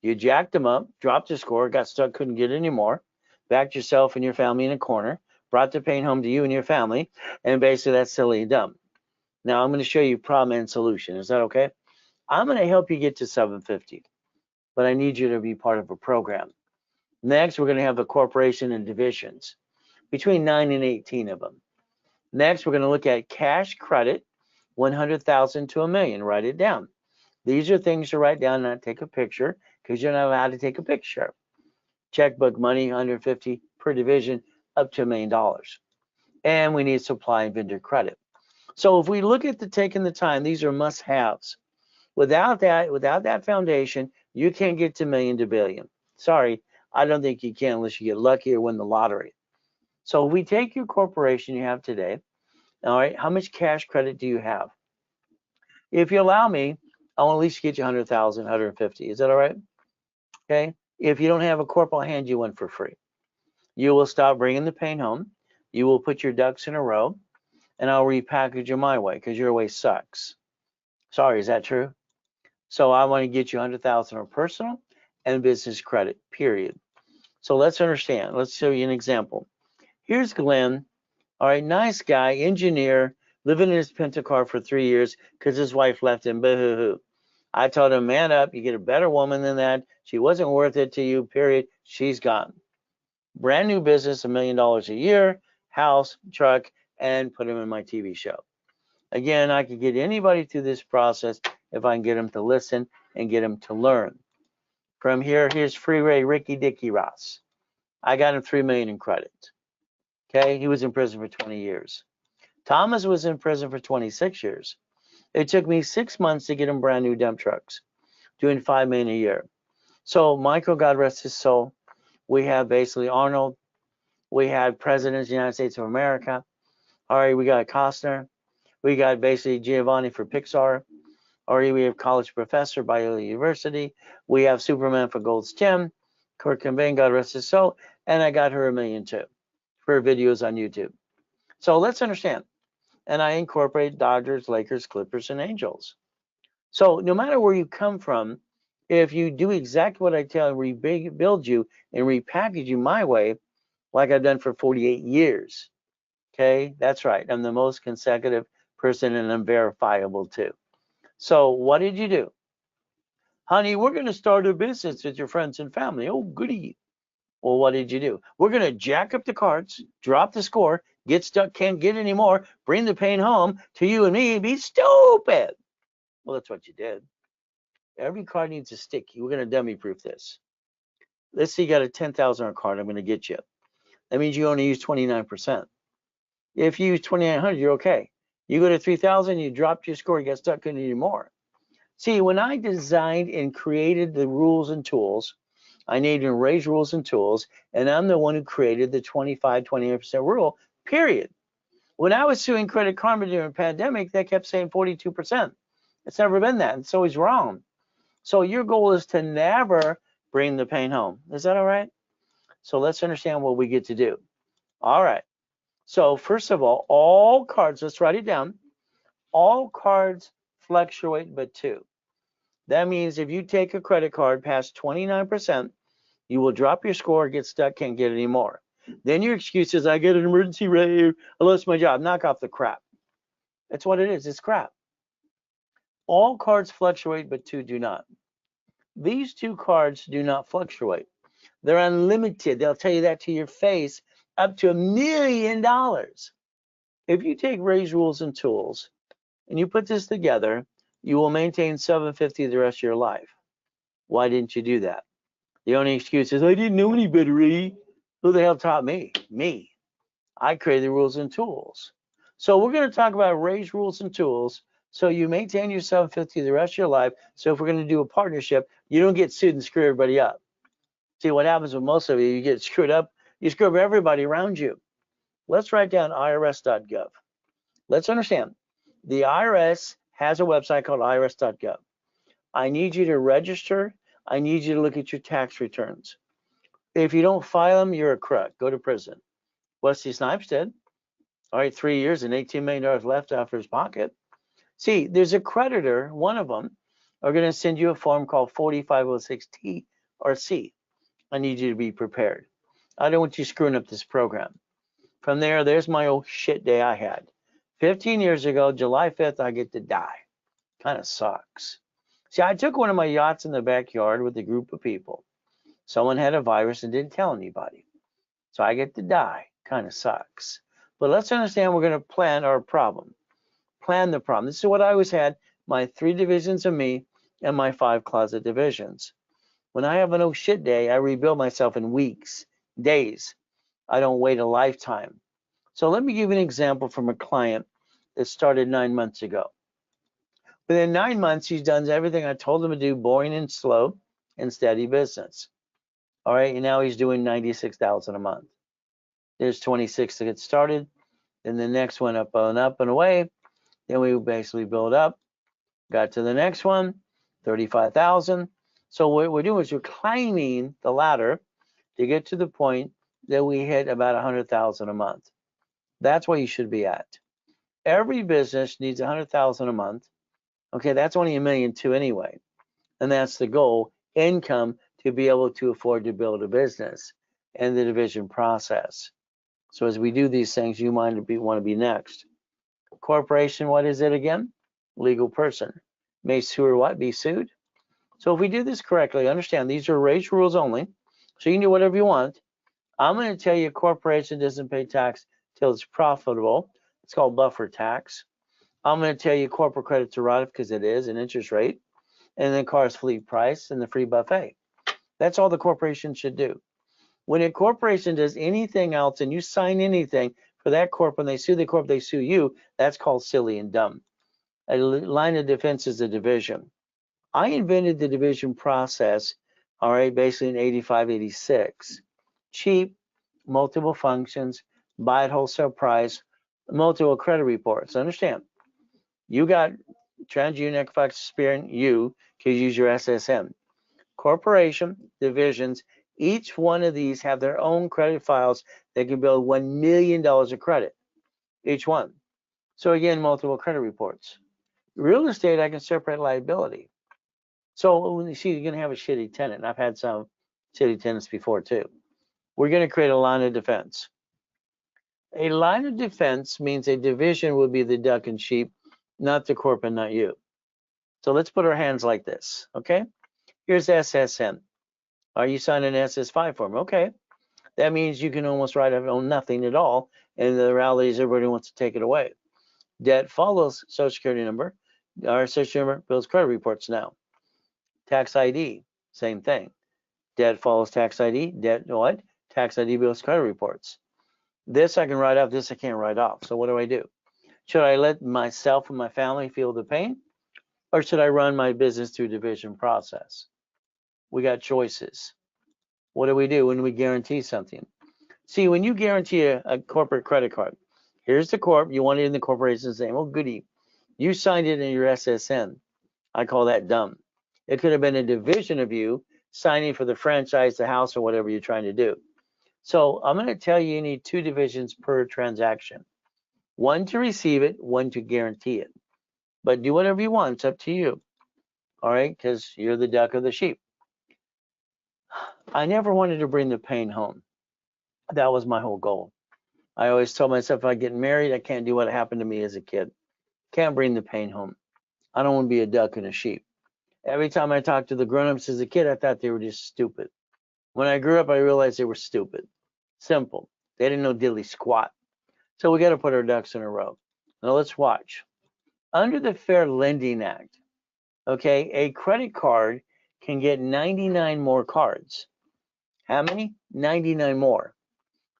You jacked them up, dropped the score, got stuck, couldn't get any more, backed yourself and your family in a corner, brought the pain home to you and your family, and basically that's silly and dumb. Now I'm going to show you problem and solution. Is that okay? I'm going to help you get to 750, but I need you to be part of a program. Next, we're going to have the corporation and divisions, between 9 and 18 of them. Next, we're going to look at cash credit, 100,000 to a million. Write it down. These are things to write down, not take a picture, because you're not allowed to take a picture. Checkbook money, 150 per division, up to $1 million. And we need supply and vendor credit. So if we look at taking the time, these are must-haves. Without that foundation, you can't get to million to billion. Sorry, I don't think you can unless you get lucky or win the lottery. So if we take your corporation you have today, all right, how much cash credit do you have? If you allow me, I'll at least get you 100,000, 150. Is that all right? Okay. If you don't have a corp, I'll hand you one for free. You will stop bringing the pain home. You will put your ducks in a row, and I'll repackage you my way because your way sucks. Sorry, is that true? So I want to get you 100,000 of personal and business credit, period. So let's understand. Let's show you an example. Here's Glenn. All right, nice guy, engineer, living in his Pentacar for 3 years because his wife left him. Boo-hoo-hoo. I told him, man up, you get a better woman than that. She wasn't worth it to you, period. She's gone. Brand new business, $1 million a year, house, truck, and put him in my TV show. Again, I could get anybody through this process if I can get them to listen and get them to learn. From here, here's Freeway Ricky Dicky Ross. I got him $3 million in credit. Okay, he was in prison for 20 years. Thomas was in prison for 26 years. It took me 6 months to get him brand new dump trucks, doing $5 million a year. So Michael, God rest his soul, we have basically Arnold, we had presidents of the United States of America. All right, we got Costner, we got basically Giovanni for Pixar. All right, we have college professor by Yale University. We have Superman for Gold's Gym, Kurt Cobain, God rest his soul, and I got her $1 million too for videos on YouTube. So let's understand. And I incorporate Dodgers, Lakers, Clippers, and Angels. So no matter where you come from, if you do exactly what I tell and rebuild you and repackage you my way, like I've done for 48 years, okay, that's right. I'm the most consecutive person and I'm verifiable too. So what did you do? Honey, we're going to start a business with your friends and family. Oh, goody. Well, what did you do? We're going to jack up the cards, drop the score, get stuck, can't get any more, bring the pain home to you and me, be stupid. Well, that's what you did. Every card needs a stick. We're going to dummy proof this. Let's say you got a $10,000 card I'm going to get you. That means you only use 29%. If you use 2,900, you're okay. You go to 3,000, you dropped your score, you got stuck, couldn't need more. See, when I designed and created the rules and tools, I needed to raise rules and tools, and I'm the one who created the 25, 28% rule, period. When I was suing Credit Karma during the pandemic, they kept saying 42%. It's never been that. It's always wrong. So your goal is to never bring the pain home. Is that all right? So let's understand what we get to do. All right. So first of all cards, let's write it down. All cards fluctuate but two. That means if you take a credit card past 29%, you will drop your score, get stuck, can't get any more. Then your excuse is, I get an emergency rate, I lost my job. Knock off the crap. That's what it is. It's crap. All cards fluctuate, but two do not. These two cards do not fluctuate. They're unlimited. They'll tell you that to your face, up to $1 million. If you take Ray's Rules and Tools and you put this together, you will maintain 750 the rest of your life. Why didn't you do that? The only excuse is, I didn't know any better, Ray. Who the hell taught me? Me. I created the rules and tools. So we're going to talk about Ray's Rules and Tools so you maintain your 750 the rest of your life. So if we're going to do a partnership, you don't get sued and screw everybody up. See, what happens with most of you get screwed up, you screw up everybody around you. Let's write down irs.gov. Let's understand, the IRS has a website called irs.gov. I need you to register. I need you to look at your tax returns. If you don't file them, you're a crook. Go to prison. Wesley Snipes did. All right, 3 years and $18 million left after his pocket. See, there's a creditor, one of them, are going to send you a form called 4506T or C. I need you to be prepared. I don't want you screwing up this program. From there, there's my old shit day I had. 15 years ago, July 5th, I get to die. Kind of sucks. See, I took one of my yachts in the backyard with a group of people. Someone had a virus and didn't tell anybody. So I get to die. Kind of sucks. But let's understand we're going to plan our problem. Plan the problem. This is what I always had, my 3 divisions of me and my 5 closet divisions. When I have an oh shit day, I rebuild myself in weeks, days. I don't wait a lifetime. So let me give you an example from a client that started 9 months ago. Within 9 months, he's done everything I told him to do, boring and slow and steady business. All right, and now he's doing $96,000 a month. There's 26 to get started. Then the next one up and away. Then we basically build up. Got to the next one, 35,000. So what we're doing is we're climbing the ladder to get to the point that we hit about 100,000 a month. That's where you should be at. Every business needs 100,000 a month. Okay, that's only $1.2 million anyway. And that's the goal, income to be able to afford to build a business and the division process. So as we do these things, you want to be next. Corporation, what is it again? Legal person. May sue or what? Be sued. So if we do this correctly, understand these are Ray's rules only. So you can do whatever you want. I'm going to tell you a corporation doesn't pay tax till it's profitable. It's called buffer tax. I'm going to tell you corporate credit's erotic because it is an interest rate. And then car's fleet price and the free buffet. That's all the corporation should do. When a corporation does anything else and you sign anything for that corp, when they sue the corp, they sue you, that's called silly and dumb. A line of defense is a division. I invented the division process, all right, basically in 85, 86. Cheap, multiple functions, buy at wholesale price, multiple credit reports. Understand, you got TransUnion, Equifax, Experian, you can use your SSN. Corporation, divisions, each one of these have their own credit files that can build $1 million of credit, each one. So again, multiple credit reports. Real estate, I can separate liability. So when you see you're going to have a shitty tenant, and I've had some shitty tenants before too. We're going to create a line of defense. A line of defense means a division would be the duck and sheep, not the corp and not you. So let's put our hands like this, okay? Here's SSN. Are you signing an SS5 form? Okay. That means you can almost write on nothing at all, and the reality is everybody wants to take it away. Debt follows Social Security number. Our Social Security number builds credit reports now. Tax ID, same thing. Debt follows tax ID. Debt what? Tax ID builds credit reports. This I can write off. This I can't write off. So what do I do? Should I let myself and my family feel the pain, or should I run my business through division process? We got choices. What do we do when we guarantee something? See, when you guarantee a corporate credit card, here's the corp, you want it in the corporation's name. Oh, goody. You signed it in your SSN. I call that dumb. It could have been a division of you signing for the franchise, the house, or whatever you're trying to do. So I'm going to tell you need 2 divisions per transaction. One to receive it, one to guarantee it. But do whatever you want. It's up to you. All right, because you're the duck or the sheep. I never wanted to bring the pain home. That was my whole goal. I always told myself if I get married, I can't do what happened to me as a kid. Can't bring the pain home. I don't want to be a duck and a sheep. Every time I talked to the grown-ups as a kid, I thought they were just stupid. When I grew up, I realized they were stupid. Simple. They didn't know diddly squat. So we got to put our ducks in a row. Now let's watch. Under the Fair Lending Act, okay, a credit card can get 99 more cards. How many? 99 more.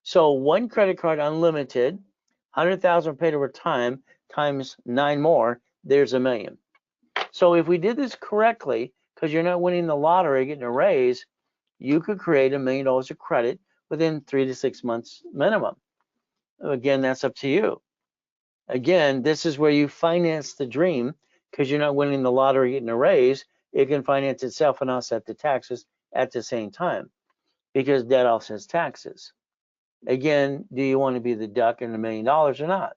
So one credit card unlimited, 100,000 paid over time times 9 more, there's $1 million. So if we did this correctly, because you're not winning the lottery, getting a raise, you could create $1 million of credit within 3 to 6 months minimum. Again, that's up to you. Again, this is where you finance the dream because you're not winning the lottery, getting a raise. It can finance itself and offset the taxes at the same time because debt offsets taxes. Again, do you want to be the duck and $1 million or not?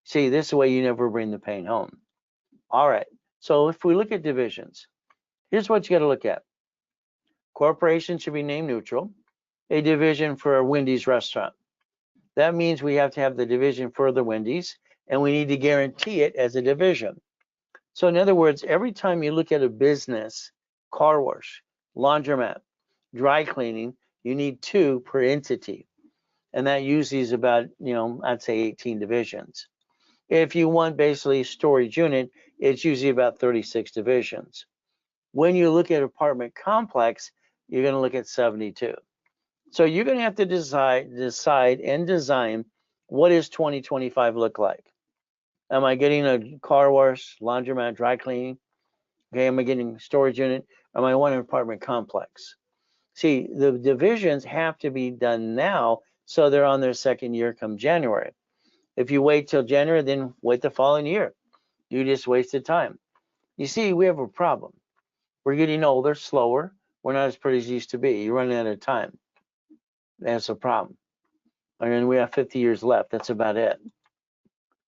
See, this is the way you never bring the pain home. All right. So if we look at divisions, here's what you got to look at. Corporation should be name neutral. A division for a Wendy's restaurant. That means we have to have the division for the Wendy's, and we need to guarantee it as a division. So in other words, every time you look at a business, car wash, laundromat, dry cleaning, you need 2 per entity. And that usually is about, I'd say 18 divisions. If you want basically a storage unit, it's usually about 36 divisions. When you look at apartment complex, you're going to look at 72. So you're going to have to decide and design what does 2025 look like. Am I getting a car wash, laundromat, dry cleaning? Okay, am I getting a storage unit? Am I wanting an apartment complex? See, the divisions have to be done now so they're on their second year come January. If you wait till January, then wait the following year. You just wasted time. You see, we have a problem. We're getting older, slower. We're not as pretty as used to be. You're running out of time. That's a problem. And we have 50 years left. That's about it.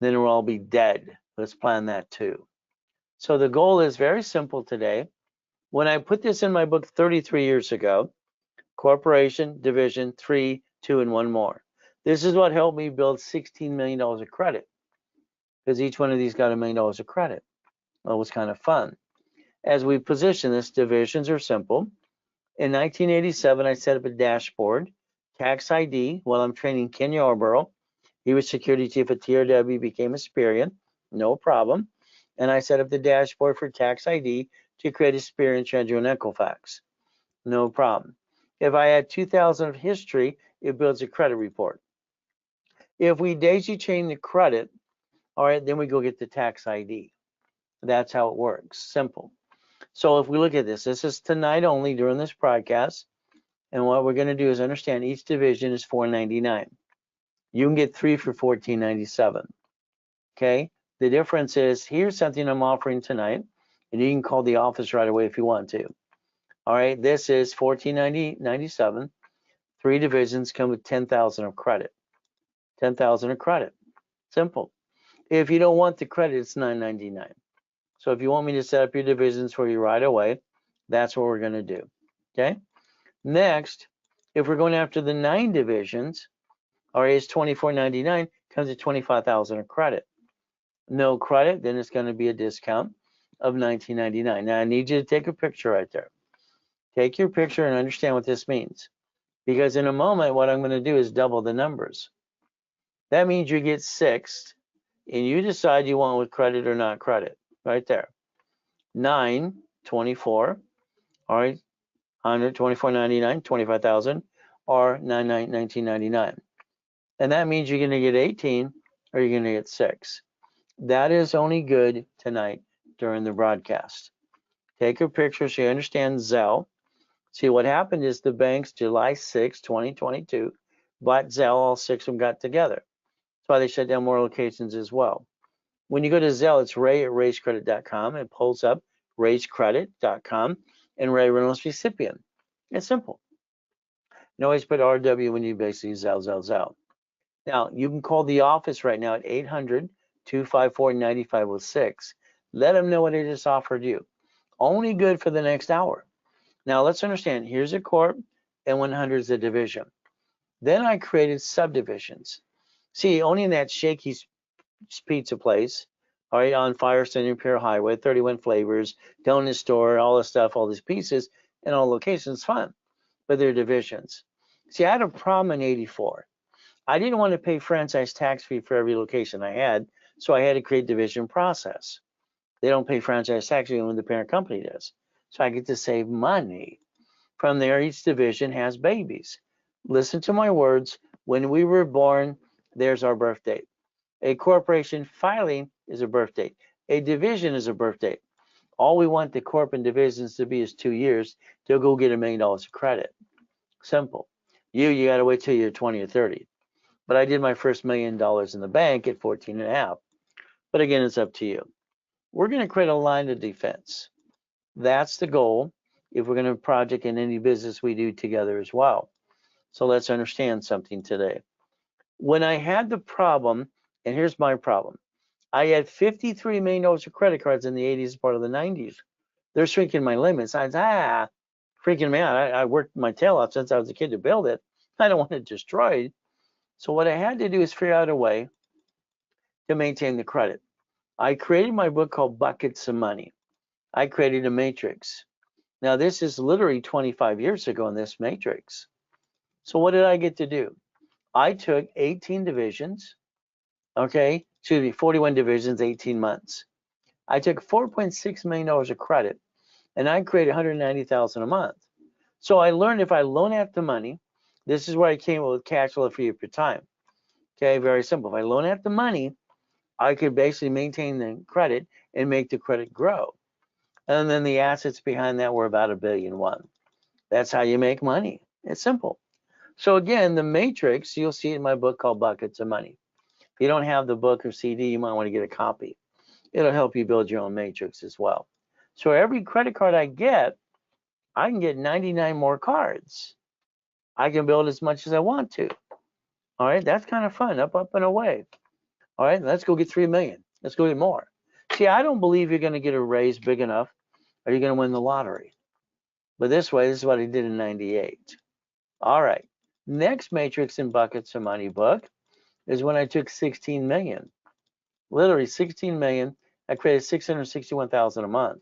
Then we'll all be dead. Let's plan that too. So the goal is very simple today. When I put this in my book 33 years ago, corporation, division, 3, 2, and 1 more. This is what helped me build $16 million of credit because each one of these got $1 million of credit. Well, it was kind of fun. As we position this, divisions are simple. In 1987, I set up a dashboard, tax ID, while I'm training Ken Yarborough. He was security chief at TRW, became a Experian, no problem. And I set up the dashboard for tax ID to create Experian, Treasury, and Equifax, no problem. If I add 2,000 of history, it builds a credit report. If we daisy chain the credit, all right, then we go get the tax ID. That's how it works, simple. So if we look at this is tonight only during this broadcast. And what we're going to do is understand each division is $4.99. You can get 3 for $14.97. Okay. The difference is here's something I'm offering tonight, and you can call the office right away if you want to. All right. This is $14.97. 3 divisions come with 10,000 of credit. 10,000 of credit. Simple. If you don't want the credit, it's $9.99. So if you want me to set up your divisions for you right away, that's what we're going to do. Okay. Next, if we're going after the 9 divisions, our is $24.99, comes at 25,000 of credit. No credit, then it's going to be a discount of $19.99. Now I need you to take a picture right there. Take your picture and understand what this means. Because in a moment, what I'm going to do is double the numbers. That means you get 6, and you decide you want with credit or not credit. Right there. 9, 24, all right, 100, $24.99, 25,000, or $19.99. And that means you're going to get 18 or you're going to get 6. That is only good tonight during the broadcast. Take a picture so you understand Zelle. See, what happened is the banks, July 6, 2022, bought Zelle, all 6 of them got together. That's why they shut down more locations as well. When you go to Zelle, it's Ray at raisecredit.com. It pulls up raisecredit.com and Ray Reynolds recipient. It's simple. You always put RW when you basically Zelle. Now, you can call the office right now at 800-254-9506. Let them know what I just offered you. Only good for the next hour. Now, let's understand, here's a corp and 100 is a division. Then I created subdivisions. See, owning that shaky pizza place, all right, on Firestone Imperial Highway, 31 flavors, donut store, all this stuff, all these pieces, and all locations, fun, but they're divisions. See, I had a problem in 84. I didn't want to pay franchise tax fee for every location I had, so I had to create division process. They don't pay franchise tax fee when the parent company does. So I get to save money. From there, each division has babies. Listen to my words. When we were born, there's our birth date. A corporation filing is a birth date. A division is a birth date. All we want the corp and divisions to be is 2 years to go get $1 million of credit. Simple. You got to wait till you're 20 or 30. But I did my first $1 million in the bank at 14 and a half. But again, it's up to you. We're going to create a line of defense. That's the goal if we're going to project in any business we do together as well. So let's understand something today. When I had the problem, and here's my problem, I had $53 million of credit cards in the 80s, part of the 90s. They're shrinking my limits. I was, freaking me out. I worked my tail off since I was a kid to build it. I don't want it destroyed. So what I had to do is figure out a way to maintain the credit. I created my book called Buckets of Money. I created a matrix. Now, this is literally 25 years ago in this matrix. So what did I get to do? I took 18 divisions, okay, 41 divisions, 18 months. I took $4.6 million of credit, and I created $190,000 a month. So I learned if I loan out the money, this is where I came up with cash flow free up your time. Okay, very simple. If I loan out the money, I could basically maintain the credit and make the credit grow. And then the assets behind that were about $1.1 billion. That's how you make money. It's simple. So again, the matrix, you'll see it in my book called Buckets of Money. If you don't have the book or CD, you might want to get a copy. It'll help you build your own matrix as well. So every credit card I get, I can get 99 more cards. I can build as much as I want to. All right, that's kind of fun, up and away. All right, let's go get 3 million. Let's go get more. See, I don't believe you're going to get a raise big enough or you're going to win the lottery. But this way, this is what I did in 98. All right, next matrix in Buckets of Money book is when I took 16 million. Literally 16 million. I created 661,000 a month.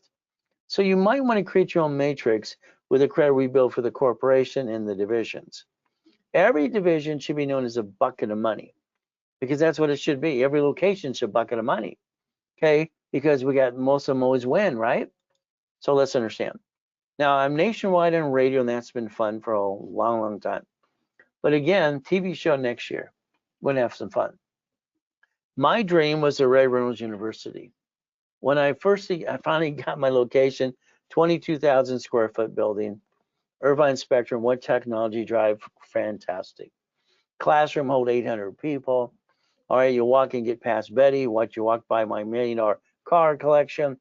So you might want to create your own matrix with a credit we build for the corporation and the divisions. Every division should be known as a bucket of money because that's what it should be. Every location should bucket of money. Okay, because we got most of them always win, right? So let's understand. Now I'm nationwide on radio, and that's been fun for a long, long time. But again, TV show next year. We're gonna have some fun. My dream was the Ray Reynolds University. When I finally got my location, 22,000 square foot building, Irvine Spectrum, what technology drive, fantastic. Classroom hold 800 people. All right, you walk and get past Betty, watch you walk by my $1 million car collection.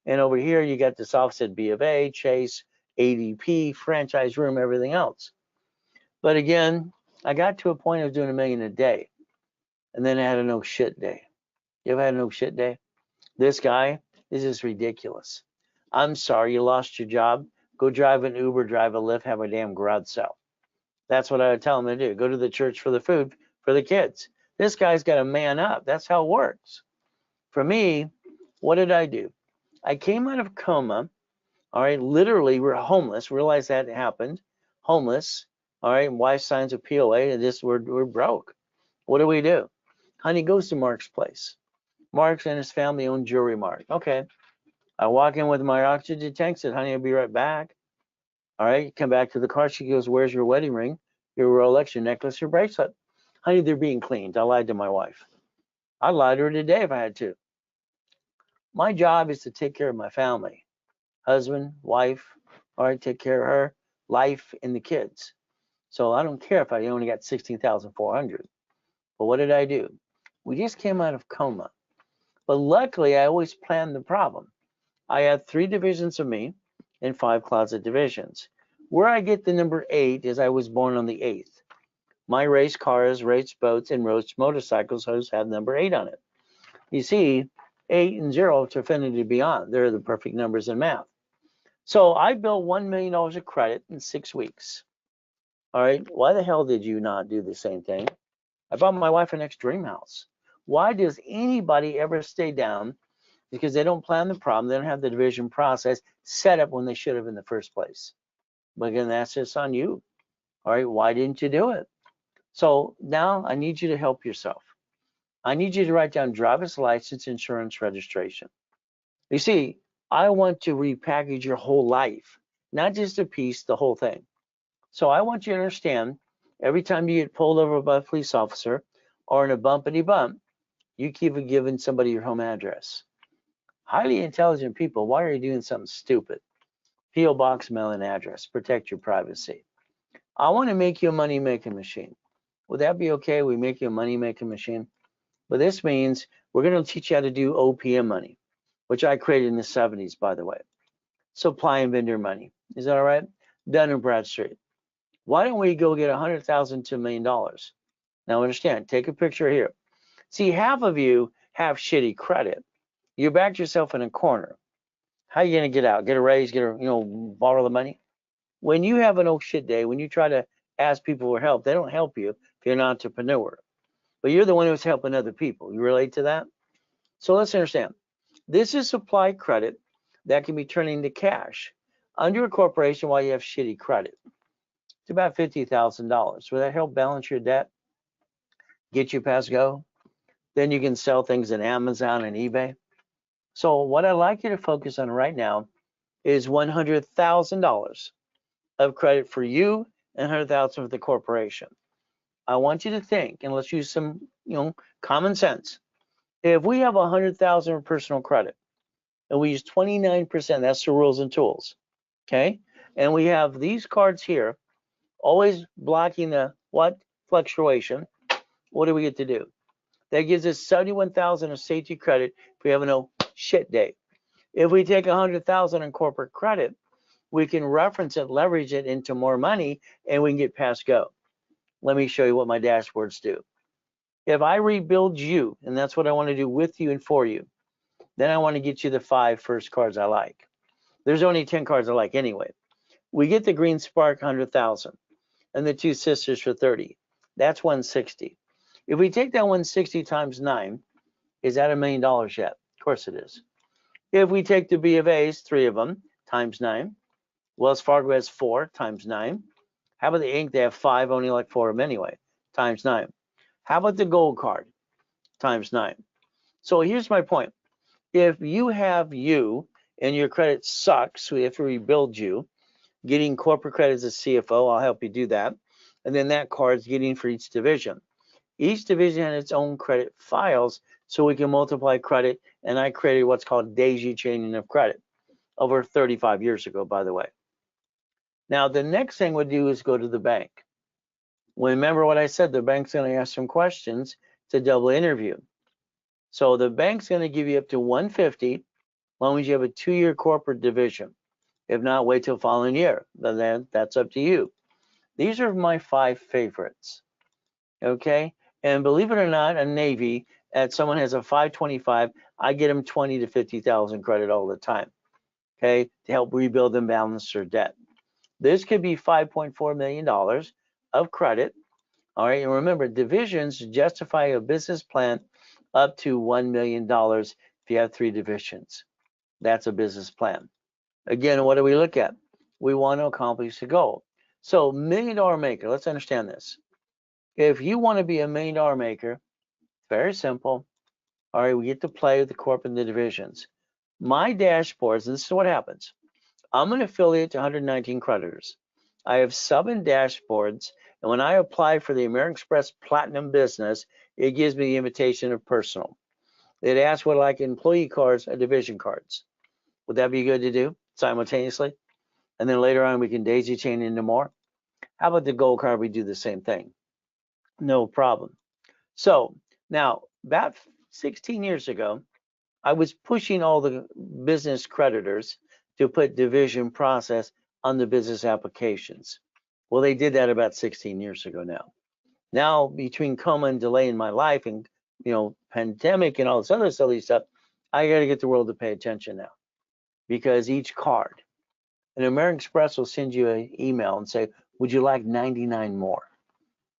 And over here, you got this office at B of A, Chase, ADP, franchise room, everything else. But again, I got to a point I was doing $1 million a day. And then I had a no shit day. You ever had a no shit day? This guy, this is ridiculous. I'm sorry, you lost your job. Go drive an Uber, drive a Lyft, have a damn garage sale. That's what I would tell him to do. Go to the church for the food for the kids. This guy's got to man up. That's how it works. For me, what did I do? I came out of coma. All right, literally, we're homeless. Realized that happened. Homeless. All right, wife signs a POA, and we're broke. What do? Honey goes to Mark's place. Mark's and his family own Jewelry Mart. Okay. I walk in with my oxygen tank, said, honey, I'll be right back. All right, come back to the car. She goes, where's your wedding ring, your Rolex, your necklace, your bracelet? Honey, they're being cleaned. I lied to my wife. I lied to her today if I had to. My job is to take care of my family, husband, wife, all right, take care of her, life, and the kids. So I don't care if I only got 16,400. But what did I do? We just came out of coma. But luckily, I always planned the problem. I had 3 divisions of me and 5 closet divisions. Where I get the number 8 is I was born on the 8th. My race cars, race boats, and race motorcycles have number 8 on it. You see, 8 and 0 to infinity beyond. They're the perfect numbers in math. So I built $1 million of credit in 6 weeks. All right, why the hell did you not do the same thing? I bought my wife an next dream house. Why does anybody ever stay down? Because they don't plan the problem, they don't have the division process set up when they should have in the first place. But again, that's just on you. All right, why didn't you do it? So now I need you to help yourself. I need you to write down driver's license, insurance, registration. You see, I want to repackage your whole life, not just a piece, the whole thing. So I want you to understand every time you get pulled over by a police officer or in a bumpity bump, you keep giving somebody your home address. Highly intelligent people, why are you doing something stupid? P.O. Box, mailing address, protect your privacy. I want to make you a money making machine. Would that be okay? We make you a money making machine? But this means we're going to teach you how to do OPM money, which I created in the 70s, by the way. Supply and vendor money. Is that all right? Dun and Bradstreet. Why don't we go get $100,000 to $1 million? Now understand, take a picture here. See, half of you have shitty credit. You backed yourself in a corner. How are you going to get out? Get a raise, borrow the money? When you have an oh shit day, when you try to ask people for help, they don't help you if you're an entrepreneur. But you're the one who's helping other people. You relate to that? So let's understand. This is supply credit that can be turned into cash under a corporation while you have shitty credit. It's about $50,000. Will that help balance your debt? Get you past go? Then you can sell things on Amazon and eBay. So what I'd like you to focus on right now is $100,000 of credit for you and $100,000 for the corporation. I want you to think, and let's use some, common sense. If we have $100,000 of personal credit and we use 29%, that's the rules and tools, okay? And we have these cards here, always blocking the what? Fluctuation. What do we get to do? That gives us 71,000 of safety credit if we have a no shit day. If we take 100,000 in corporate credit, we can reference it, leverage it into more money, and we can get past go. Let me show you what my dashboards do. If I rebuild you, and that's what I want to do with you and for you, then I want to get you the 5 first cards I like. There's only 10 cards I like anyway. We get the green spark 100,000 and the 2 sisters for 30. That's 160. If we take that 160 times 9, is that $1 million yet? Of course it is. If we take the B of A's, 3 of them, times 9. Wells Fargo has 4 times 9. How about the Inc? They have 5, only like 4 of them anyway, times 9. How about the gold card? Times 9. So here's my point. If you have you and your credit sucks, we have to rebuild you. Getting corporate credit as a CFO, I'll help you do that. And then that card's getting for each division. Each division has its own credit files, so we can multiply credit. And I created what's called daisy chaining of credit over 35 years ago, by the way. Now, the next thing we'll do is go to the bank. Remember what I said, the bank's going to ask some questions to double interview. So the bank's going to give you up to 150 as long as you have a 2-year corporate division. If not, wait till following year. Then that's up to you. These are my 5 favorites. Okay? And believe it or not, a Navy, someone has a 525, I get them 20 to 50,000 credit all the time. Okay? To help rebuild and balance their debt. This could be $5.4 million of credit. All right, and remember, divisions justify a business plan up to $1 million if you have 3 divisions. That's a business plan. Again, what do we look at? We want to accomplish the goal. So, $1 million maker, let's understand this. If you want to be a $1 million maker, very simple. All right, we get to play with the corp and the divisions. My dashboards, and this is what happens. I'm an affiliate to 119 creditors. I have 7 dashboards, and when I apply for the American Express Platinum business, it gives me the invitation of personal. It asks what I like employee cards or division cards. Would that be good to do simultaneously? And then later on, we can daisy chain into more. How about the gold card? We do the same thing. No problem. So now, about 16 years ago, I was pushing all the business creditors to put division process on the business applications. Well, they did that about 16 years ago now. Now, between coma and delay in my life and, pandemic and all this other silly stuff, I got to get the world to pay attention now. Because each card, and American Express will send you an email and say, Would you like 99 more?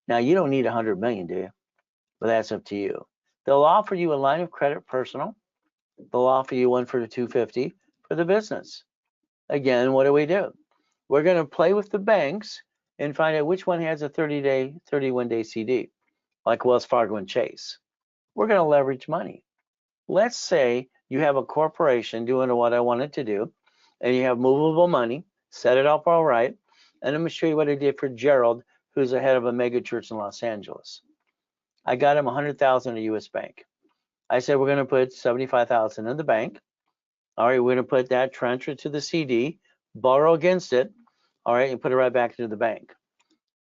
Now, you don't need 100 million, do you? But that's up to you. They'll offer you a line of credit personal. They'll offer you one for the 250 for the business. Again, what do? We're going to play with the banks and find out which one has a 30-day, 31-day CD, like Wells Fargo and Chase. We're going to leverage money. Let's say you have a corporation doing what I wanted to do, and you have movable money, set it up all right, and I'm going to show you what I did for Gerald, who's the head of a mega church in Los Angeles. I got him 100,000 in a U.S. bank. I said we're going to put 75,000 in the bank. All right, we're going to put that, transfer it to the CD, borrow against it, all right, and put it right back into the bank.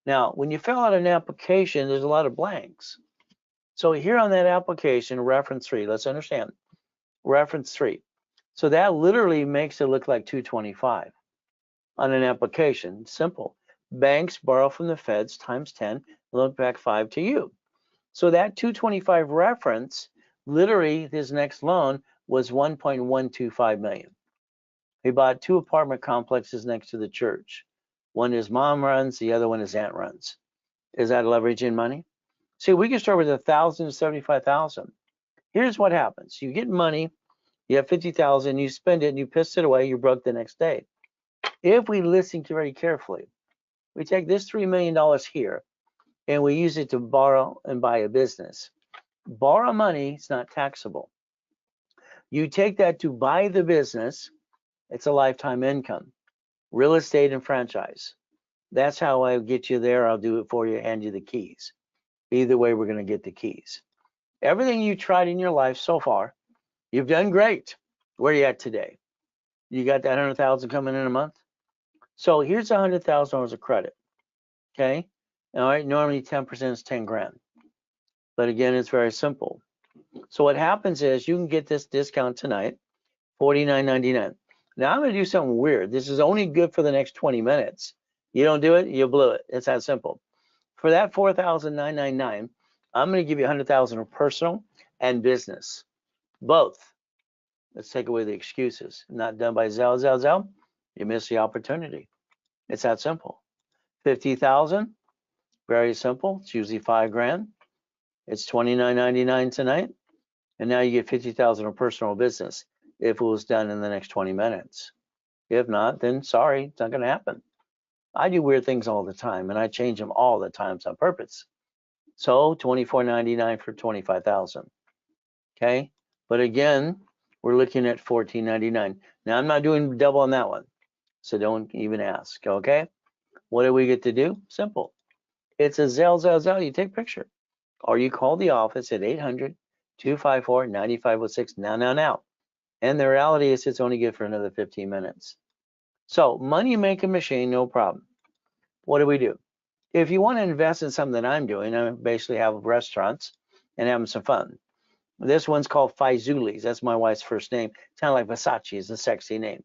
Now, when you fill out an application, there's a lot of blanks. So here on that application, reference 3, let's understand, reference 3. So that literally makes it look like 225 on an application. Simple. Banks borrow from the feds times 10, loan back 5 to you. So that 225 reference, literally his next loan was 1.125 million. He bought 2 apartment complexes next to the church. One his mom runs, the other one his aunt runs. Is that leveraging money? See, we can start with 1,000 to 75,000. Here's what happens. You get money, you have 50,000, you spend it and you piss it away, you're broke the next day. If we listen to very carefully, we take this $3 million here and we use it to borrow and buy a business. Borrow money is not taxable. You take that to buy the business, it's a lifetime income. Real estate and franchise. That's how I get you there. I'll do it for you, hand you the keys. Either way, we're going to get the keys. Everything you tried in your life so far, you've done great. Where are you at today? You got that 100,000 coming in a month? So here's $100,000 of credit. Okay. All right. Normally 10% is 10 grand. But again, it's very simple. So what happens is you can get this discount tonight, $49.99. Now I'm going to do something weird. This is only good for the next 20 minutes. You don't do it, you blew it. It's that simple. For that $4,999, I'm going to give you $100,000 of personal and business, both. Let's take away the excuses. Not done by Zelle. You miss the opportunity. It's that simple. 50,000, very simple. It's usually 5 grand. It's $29.99 tonight, and now you get 50,000 of personal business if it was done in the next 20 minutes. If not, then sorry, it's not going to happen. I do weird things all the time, and I change them all the time on purpose. So $24.99 for 25,000. Okay, but again, we're looking at $14.99. Now I'm not doing double on that one, so don't even ask. Okay, what do we get to do? Simple. It's a Zelle. You take a picture, or you call the office at 800-254-9506 now. And the reality is it's only good for another 15 minutes. So money making machine, no problem. What do? If you want to invest in something that I'm doing, I basically have restaurants and having some fun. This one's called Faizuli's. That's my wife's first name. Kind of like Versace is a sexy name.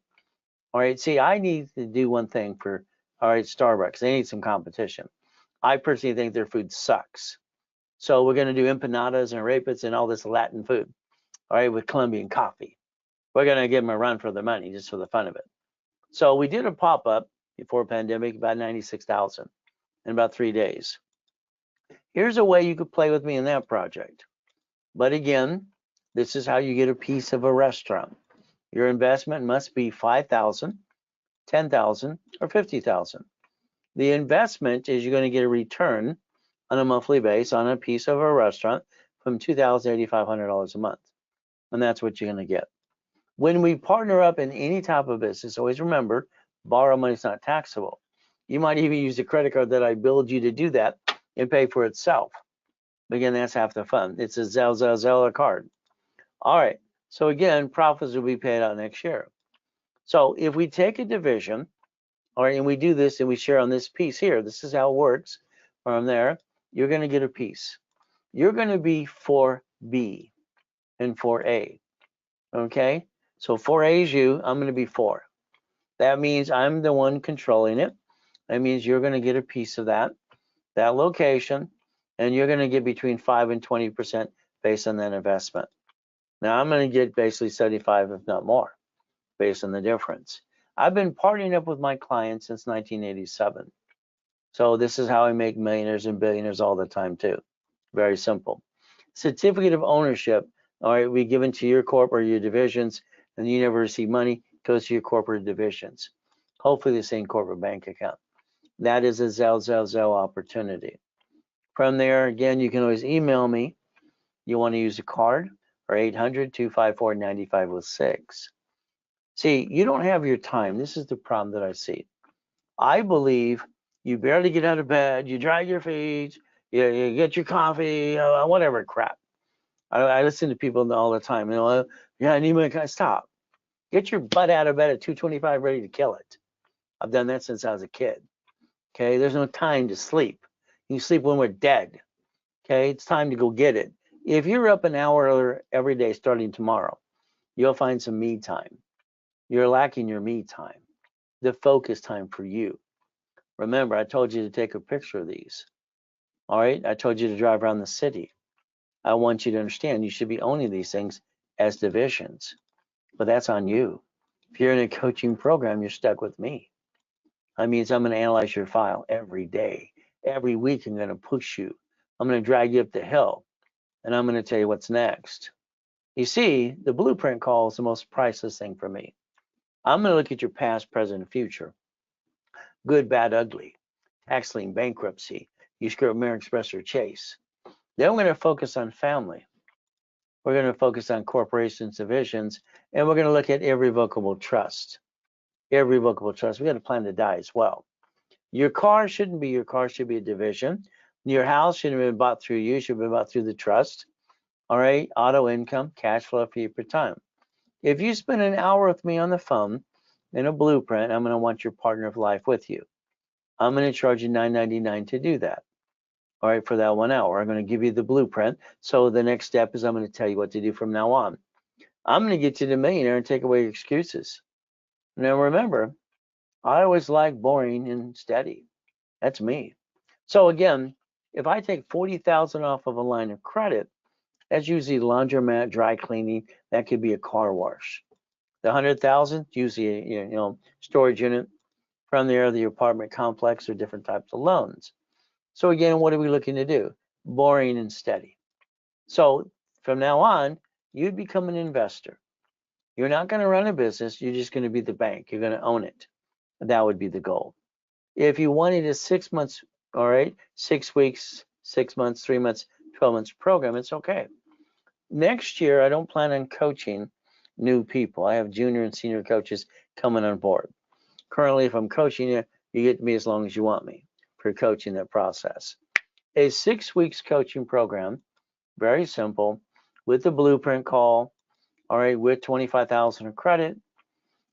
All right, see, I need to do one thing for, all right, Starbucks. They need some competition. I personally think their food sucks. So we're going to do empanadas and arepas and all this Latin food, all right, with Colombian coffee. We're going to give them a run for their money just for the fun of it. So we did a pop-up before pandemic, about 96,000 in about 3 days. Here's a way you could play with me in that project. But again, this is how you get a piece of a restaurant. Your investment must be 5,000, 10,000, or 50,000. The investment is you're going to get a return on a monthly base on a piece of a restaurant from $2,000 to $8,500 a month. And that's what you're going to get. When we partner up in any type of business, always remember, borrow money is not taxable. You might even use the credit card that I billed you to do that and pay for itself. Again, that's half the fun. It's a Zelle card. All right. So again, profits will be paid out next year. So if we take a division, all right, and we do this and we share on this piece here, this is how it works. From there, you're going to get a piece. You're going to be 4B and 4A. Okay. So 4A is you. I'm going to be 4. That means I'm the one controlling it. That means you're going to get a piece of that location, and you're going to get between 5 and 20% based on that investment. Now I'm going to get basically 75, if not more, based on the difference. I've been partnering up with my clients since 1987. So this is how I make millionaires and billionaires all the time too. Very simple. Certificate of ownership, all right, we give it to your corp or your divisions, and you never receive money, goes to your corporate divisions. Hopefully the same corporate bank account. That is a Zelle opportunity. From there, again, you can always email me. You want to use a card or 800-254-9506. See, you don't have your time. This is the problem that I see. I believe you barely get out of bed, you drag your feet, you get your coffee, whatever crap. I listen to people all the time. Yeah, I need my car. Stop. Get your butt out of bed at 2:25, ready to kill it. I've done that since I was a kid. Okay, there's no time to sleep. You sleep when we're dead. Okay, it's time to go get it. If you're up an hour every day starting tomorrow, you'll find some me time. You're lacking your me time, the focus time for you. Remember, I told you to take a picture of these. All right, I told you to drive around the city. I want you to understand you should be owning these things as divisions, but that's on you. If you're in a coaching program, you're stuck with me. That means I'm going to analyze your file every day. Every week, I'm going to push you. I'm going to drag you up the hill, and I'm going to tell you what's next. You see, the blueprint call is the most priceless thing for me. I'm going to look at your past, present, and future. Good, bad, ugly. Tax lien, bankruptcy. You screw up American Express or Chase. Then we're going to focus on family. We're going to focus on corporations, divisions, and we're going to look at irrevocable trust. Irrevocable trust. We got a plan to die as well. Your car shouldn't be your car, should be a division. Your house shouldn't have been bought through you, should have been bought through the trust. All right, auto income, cash flow fee per time. If you spend an hour with me on the phone in a blueprint, I'm going to want your partner of life with you. I'm going to charge you $9.99 to do that. All right, for that 1 hour, I'm going to give you the blueprint. So the next step is I'm going to tell you what to do from now on. I'm going to get you to millionaire and take away your excuses. Now remember, I always like boring and steady. That's me. So again, if I take 40,000 off of a line of credit, that's usually laundromat, dry cleaning. That could be a car wash. The 100,000, usually storage unit. From there, the apartment complex or different types of loans. So again, what are we looking to do? Boring and steady. So from now on, you'd become an investor. You're not going to run a business. You're just going to be the bank. You're going to own it. That would be the goal. If you wanted a 6 months, all right, 6 weeks, 6 months, 3 months, 12 months program, it's okay. Next year, I don't plan on coaching new people. I have junior and senior coaches coming on board. Currently, if I'm coaching you, you get me as long as you want me for coaching that process. A 6 weeks coaching program, very simple, with the blueprint call, all right, with 25,000 of credit,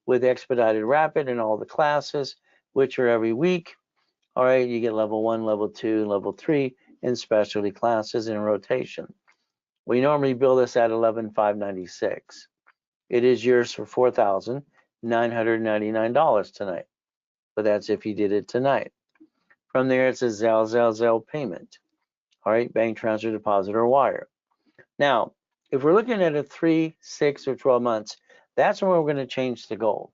with expedited rapid and all the classes, which are every week. All right, you get level 1, level 2, level 3 in specialty classes in rotation. We normally bill this at $11,596. It is yours for $4,999 tonight, but that's if you did it tonight. From there, it's a Zelle payment. All right, bank transfer, deposit, or wire. Now, if we're looking at a 3, 6, or 12 months, that's when we're going to change the goal.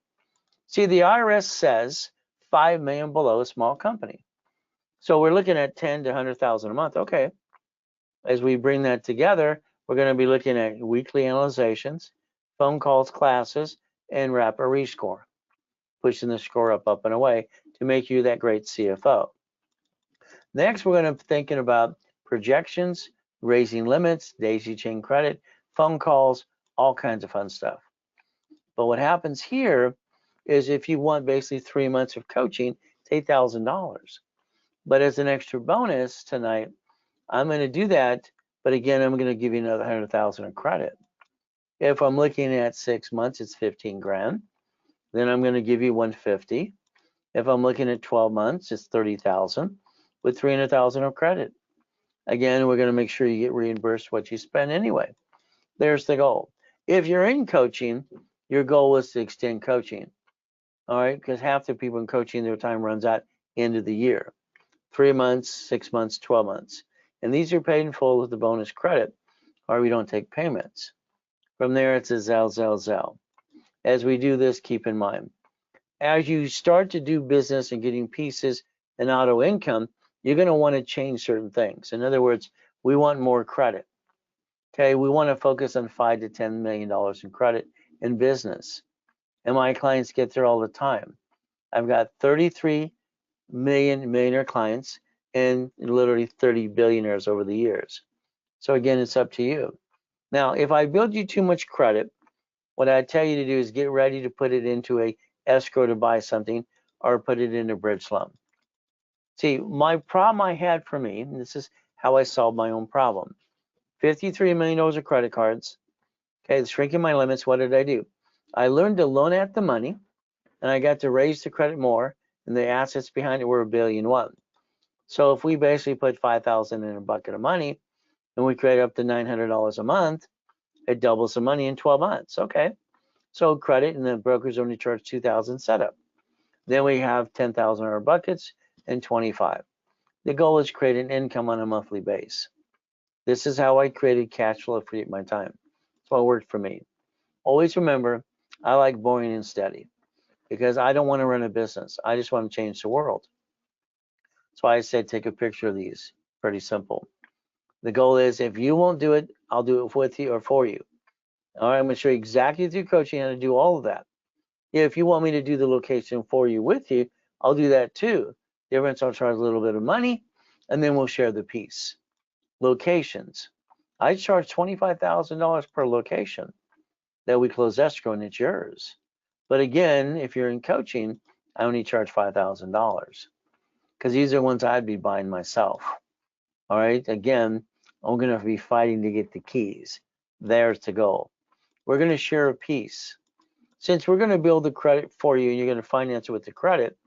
See, the IRS says 5 million below a small company. So we're looking at 10 to 100,000 a month. Okay. As we bring that together, we're going to be looking at weekly analyzations, phone calls, classes, and rapid rescore, pushing the score up and away to make you that great CFO. Next, we're going to be thinking about projections, raising limits, daisy chain credit, phone calls, all kinds of fun stuff. But what happens here is if you want basically 3 months of coaching, it's $8,000. But as an extra bonus tonight, I'm going to do that. But again, I'm going to give you another 100,000 of credit. If I'm looking at 6 months, it's 15 grand. Then I'm going to give you 150. If I'm looking at 12 months, it's 30,000 with 300,000 of credit. Again, we're going to make sure you get reimbursed what you spend anyway. There's the goal. If you're in coaching, your goal is to extend coaching. All right, because half the people in coaching, their time runs out end of the year. 3 months, 6 months, 12 months. And these are paid in full with the bonus credit, or we don't take payments. From there, it's a Zelle. As we do this, keep in mind, as you start to do business and getting pieces and auto income, you're going to want to change certain things. In other words, we want more credit. Okay, we want to focus on $5 to $10 million in credit in business. And my clients get there all the time. I've got 33 million millionaire clients and literally 30 billionaires over the years. So again, it's up to you. Now, if I build you too much credit, what I tell you to do is get ready to put it into a escrow to buy something or put it in a bridge loan. See, my problem I had for me, and this is how I solved my own problem. $53 million of credit cards. Okay, shrinking my limits. What did I do? I learned to loan out the money, and I got to raise the credit more, and the assets behind it were $1.1 billion. So if we basically put $5,000 in a bucket of money, and we create up to $900 a month, it doubles the money in 12 months. Okay, so credit, and the brokers only charge $2,000 setup. Then we have $10,000 buckets and 25. The goal is create an income on a monthly base. This is how I created cash flow to free up my time. That's what worked for me. Always remember, I like boring and steady because I don't want to run a business. I just want to change the world. That's why I said take a picture of these. Pretty simple. The goal is if you won't do it, I'll do it with you or for you. All right, I'm going to show you exactly through coaching how to do all of that. If you want me to do the location for you with you, I'll do that too. Difference, I'll charge a little bit of money, and then we'll share the piece. Locations. I charge $25,000 per location that we close escrow, and it's yours. But again, if you're in coaching, I only charge $5,000 because these are ones I'd be buying myself. All right, again, I'm going to be fighting to get the keys. There's the goal. We're going to share a piece. Since we're going to build the credit for you and you're going to finance it with the credit,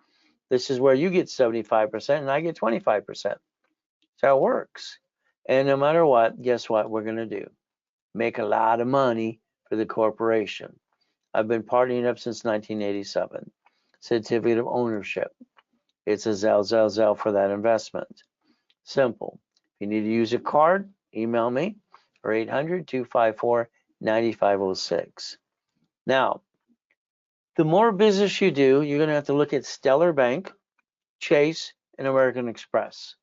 this is where you get 75% and I get 25%. That's how it works. And no matter what, guess what we're going to do? Make a lot of money for the corporation. I've been partying up since 1987. Certificate of ownership. It's a Zell for that investment. Simple. If you need to use a card, email me or 800-254-9506. Now, the more business you do, you're going to have to look at Stellar Bank, Chase, and American Express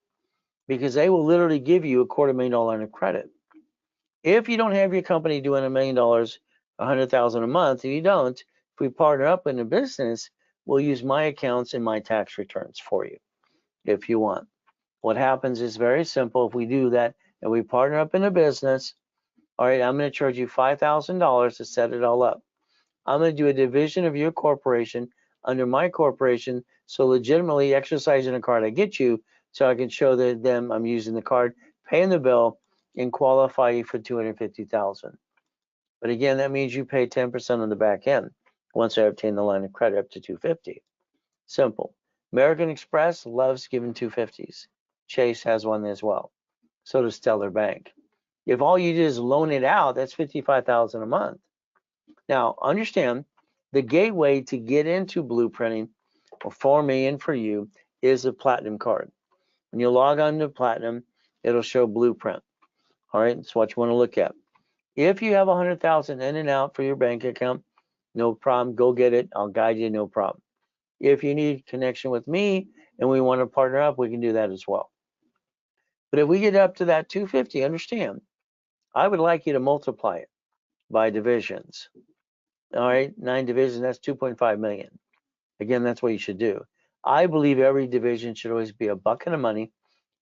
because they will literally give you $250,000 in credit. If you don't have your company doing $1 million, $100,000 a month, if you don't, if we partner up in a business, we'll use my accounts and my tax returns for you if you want. What happens is very simple. If we do that and we partner up in a business, all right, I'm going to charge you $5,000 to set it all up. I'm going to do a division of your corporation under my corporation, so legitimately exercising a card I get you, so I can show them I'm using the card, paying the bill, and qualify you for $250,000. But again, that means you pay 10% on the back end once I obtain the line of credit up to $250,000. Simple. American Express loves giving $250s. Chase has one as well. So does Stellar Bank. If all you do is loan it out, that's $55,000 a month. Now, understand the gateway to get into blueprinting for me and for you is a platinum card. When you log on to platinum, it'll show blueprint. All right, that's what you want to look at. If you have $100,000 in and out for your bank account, no problem. Go get it. I'll guide you, no problem. If you need connection with me and we want to partner up, we can do that as well. But if we get up to that 250, understand, I would like you to multiply it by divisions. All right, 9 divisions, that's 2.5 million. Again, that's what you should do. I believe every division should always be a bucket of money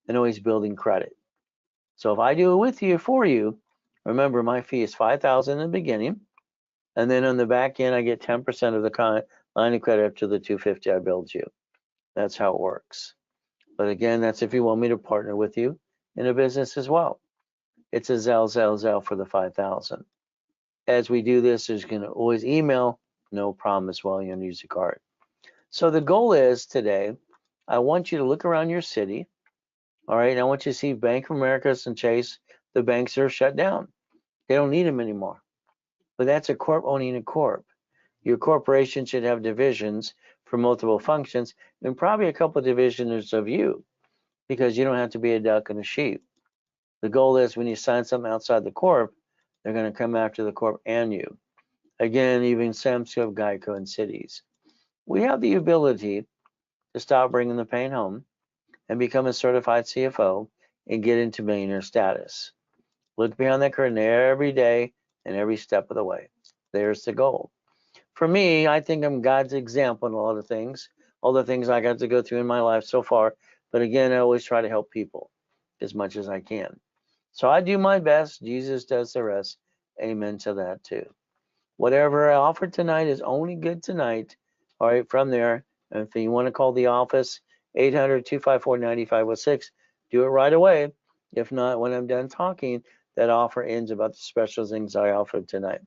and always building credit. So if I do it with you, for you, remember my fee is $5,000 in the beginning, and then on the back end, I get 10% of the line of credit up to the $250 I build you. That's how it works. But again, that's if you want me to partner with you in a business as well. It's a Zell for the $5,000. As we do this, there's going to always email, no problem as well. You're going to use the card. So the goal is today, I want you to look around your city. All right, and I want you to see Bank of America and Chase, the banks are shut down. They don't need them anymore. But that's a corp owning a corp. Your corporation should have divisions for multiple functions and probably a couple of divisions of you because you don't have to be a duck and a sheep. The goal is when you sign something outside the corp, they're going to come after the corp and you. Again, even Samsung, Geico, and cities. We have the ability to stop bringing the pain home and become a certified CFO and get into millionaire status. Look beyond that curtain every day and every step of the way. There's the goal. For me, I think I'm God's example in a lot of things, all the things I got to go through in my life so far. But again, I always try to help people as much as I can. So I do my best. Jesus does the rest. Amen to that too. Whatever I offer tonight is only good tonight. All right, from there, if you want to call the office, 800-254-9506, do it right away. If not, when I'm done talking, that offer ends about the special things I offered tonight.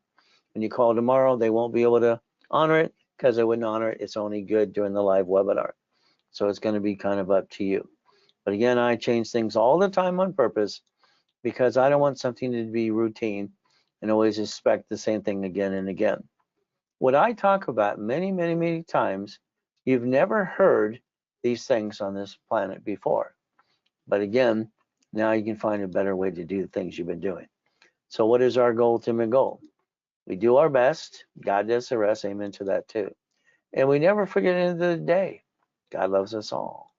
When you call tomorrow, they won't be able to honor it because they wouldn't honor it. It's only good during the live webinar. So it's going to be kind of up to you. But again, I change things all the time on purpose because I don't want something to be routine and always expect the same thing again and again. What I talk about many, many, many times, you've never heard these things on this planet before. But again, now you can find a better way to do the things you've been doing. So what is our ultimate goal? We do our best. God does the rest. Amen to that too. And we never forget at the end of the day, God loves us all.